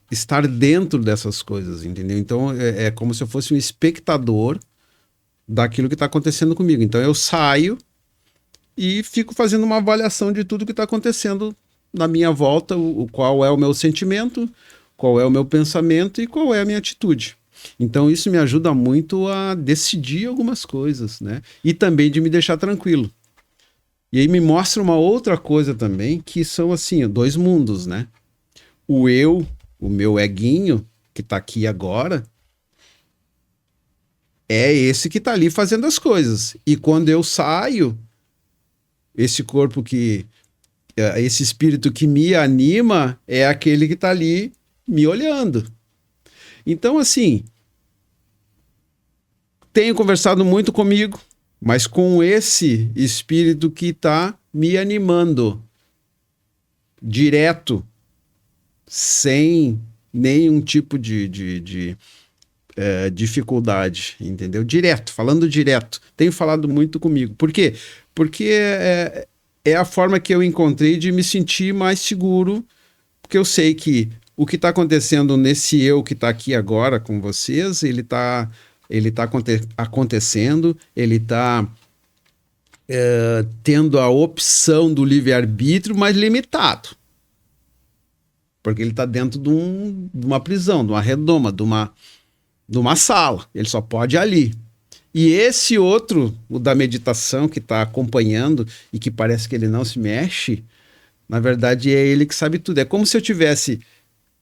estar dentro dessas coisas, entendeu? Então é como se eu fosse um espectador daquilo que está acontecendo comigo. Então eu saio e fico fazendo uma avaliação de tudo que está acontecendo na minha volta, qual é o meu sentimento, qual é o meu pensamento e qual é a minha atitude. Então isso me ajuda muito a decidir algumas coisas, né? E também de me deixar tranquilo. E aí me mostra uma outra coisa também, que são assim, 2 mundos, né? O eu, o meu eguinho, que está aqui agora, é esse que está ali fazendo as coisas. E quando eu saio, esse corpo esse espírito que me anima é aquele que está ali me olhando. Então, assim, tenho conversado muito comigo, mas com esse espírito que está me animando direto, sem nenhum tipo de dificuldade, entendeu? Direto, falando direto. Tenho falado muito comigo. Por quê? Porque é a forma que eu encontrei de me sentir mais seguro, porque eu sei que o que está acontecendo nesse eu que está aqui agora com vocês, ele está acontecendo, ele está tendo a opção do livre-arbítrio, mas limitado. Porque ele está dentro de uma prisão, de uma redoma, de uma sala. Ele só pode ir ali. E esse outro, o da meditação, que está acompanhando e que parece que ele não se mexe, na verdade é ele que sabe tudo. É como se eu estivesse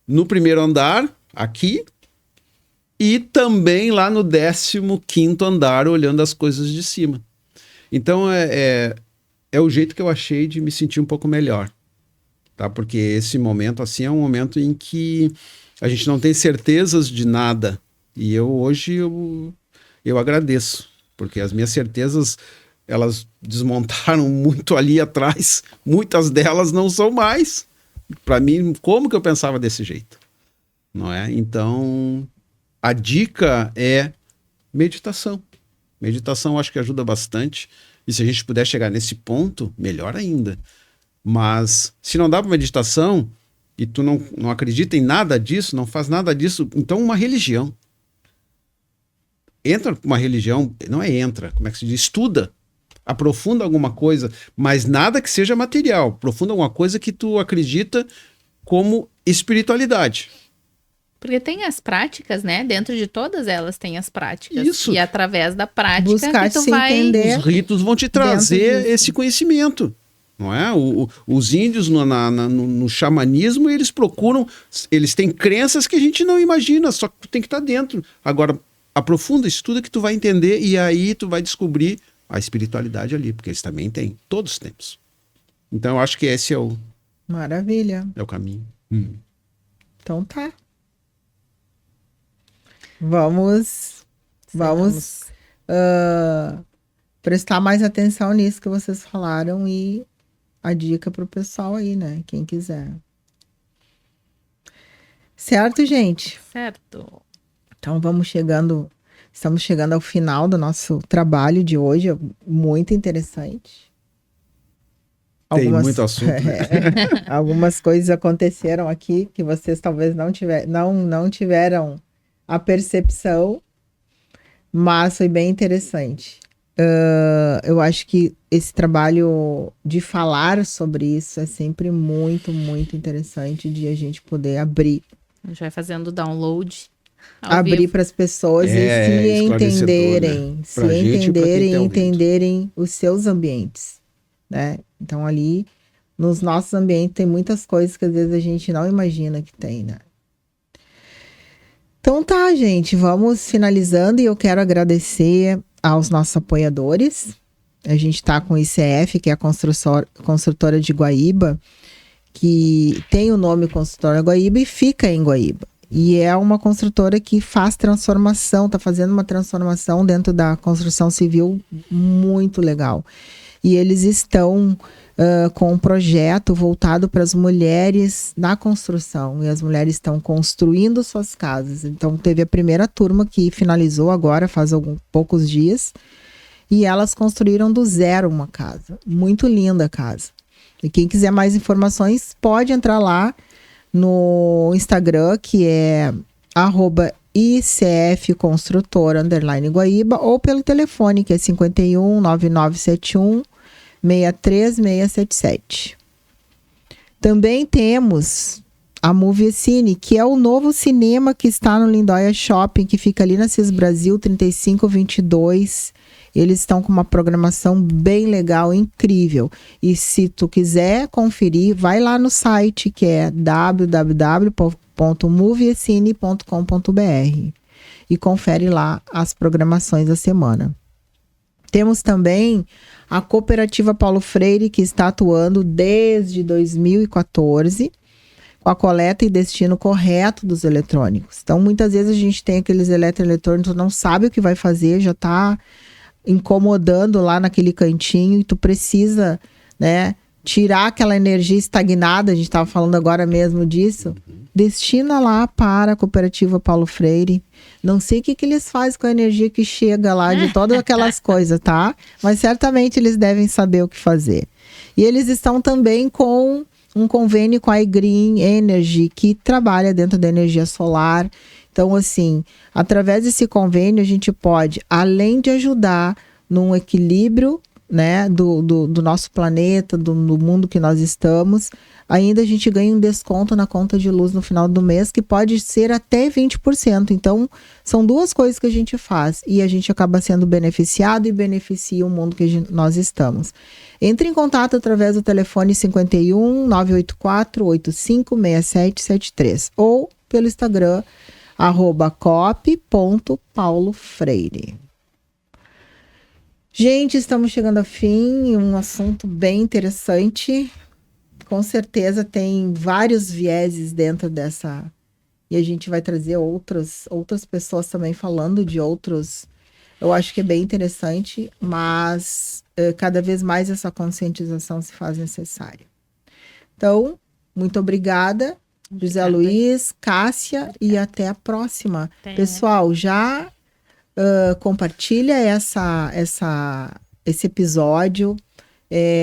no primeiro andar, aqui, e também lá no 15º andar, olhando as coisas de cima. Então é o jeito que eu achei de me sentir um pouco melhor. Tá? Porque esse momento assim é um momento em que a gente não tem certezas de nada. E hoje eu agradeço, porque as minhas certezas, elas desmontaram muito ali atrás. Muitas delas não são mais. Para mim, como que eu pensava desse jeito? Não é? Então, a dica é meditação. Meditação eu acho que ajuda bastante. E se a gente puder chegar nesse ponto, melhor ainda. Mas se não dá para meditação e tu não acredita em nada disso, não faz nada disso, então uma religião. Entra uma religião, não é entra, como é que se diz? Estuda, aprofunda alguma coisa, mas nada que seja material. Aprofunda alguma coisa que tu acredita como espiritualidade. Porque tem as práticas, né? Dentro de todas elas tem as práticas. Isso. E através da prática Buscar que tu se vai... entender. Os ritos vão te trazer esse conhecimento. Não é? Os índios no xamanismo, eles procuram, eles têm crenças que a gente não imagina, só que tu tem que estar dentro. Agora, aprofunda, estuda que tu vai entender e aí tu vai descobrir a espiritualidade ali, porque eles também têm, todos temos. Então eu acho que esse é o Maravilha. caminho. Então tá. Vamos prestar mais atenção nisso que vocês falaram e a dica pro pessoal aí, né? Quem quiser. Certo, gente? Certo. Então estamos chegando ao final do nosso trabalho de hoje, muito interessante. Tem muito assunto. Né? Algumas coisas aconteceram aqui que vocês talvez não tiveram a percepção, mas foi bem interessante. Eu acho que esse trabalho de falar sobre isso é sempre muito, muito interessante de a gente poder abrir. A gente vai fazendo download. Abrir para as pessoas e se entenderem, né? Se entenderem e entenderem os seus ambientes, né? Então ali nos nossos ambientes tem muitas coisas que às vezes a gente não imagina que tem, né? Então tá, gente, vamos finalizando e eu quero agradecer aos nossos apoiadores. A gente está com o ICF, que é a construtora de Guaíba, que tem o nome Construtora Guaíba e fica em Guaíba. E é uma construtora que faz transformação, está fazendo uma transformação dentro da construção civil muito legal. E eles estão com um projeto voltado para as mulheres na construção. E as mulheres estão construindo suas casas. Então, teve a primeira turma que finalizou agora, faz poucos dias. E elas construíram do zero uma casa. Muito linda a casa. E quem quiser mais informações, pode entrar lá no Instagram, que é ICF Construtora _Guaíba, ou pelo telefone que é 51 9971 63677. Também temos a Movie Cine, que é o novo cinema que está no Lindóia Shopping, que fica ali na CIS Brasil 3522. Eles estão com uma programação bem legal, incrível. E se tu quiser conferir, vai lá no site que é www.moviecine.com.br e confere lá as programações da semana. Temos também a Cooperativa Paulo Freire, que está atuando desde 2014 com a coleta e destino correto dos eletrônicos. Então, muitas vezes a gente tem aqueles eletroeletrônicos, não sabe o que vai fazer, já está incomodando lá naquele cantinho e tu precisa, né, tirar aquela energia estagnada, a gente estava falando agora mesmo disso, destina lá para a Cooperativa Paulo Freire. Não sei o que eles fazem com a energia que chega lá de todas aquelas coisas, tá? Mas certamente eles devem saber o que fazer. E eles estão também com um convênio com a iGreen Energy, que trabalha dentro da energia solar. Então, assim, através desse convênio, a gente pode, além de ajudar num equilíbrio, né, do nosso planeta, do mundo que nós estamos, ainda a gente ganha um desconto na conta de luz no final do mês, que pode ser até 20%. Então, são duas coisas que a gente faz e a gente acaba sendo beneficiado e beneficia o mundo que nós estamos. Entre em contato através do telefone 51 984 856773 ou pelo Instagram @cop.paulofreire. Gente, estamos chegando ao fim, um assunto bem interessante. Com certeza tem vários vieses dentro dessa... E a gente vai trazer outras pessoas também falando de outros... Eu acho que é bem interessante, mas cada vez mais essa conscientização se faz necessária. Então, muito obrigada, José Luiz, Cássia, e até a próxima. Pessoal, já compartilha esse episódio,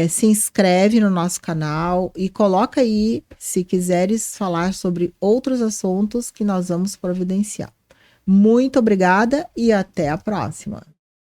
se inscreve no nosso canal e coloca aí, se quiseres falar sobre outros assuntos que nós vamos providenciar. Muito obrigada e até a próxima.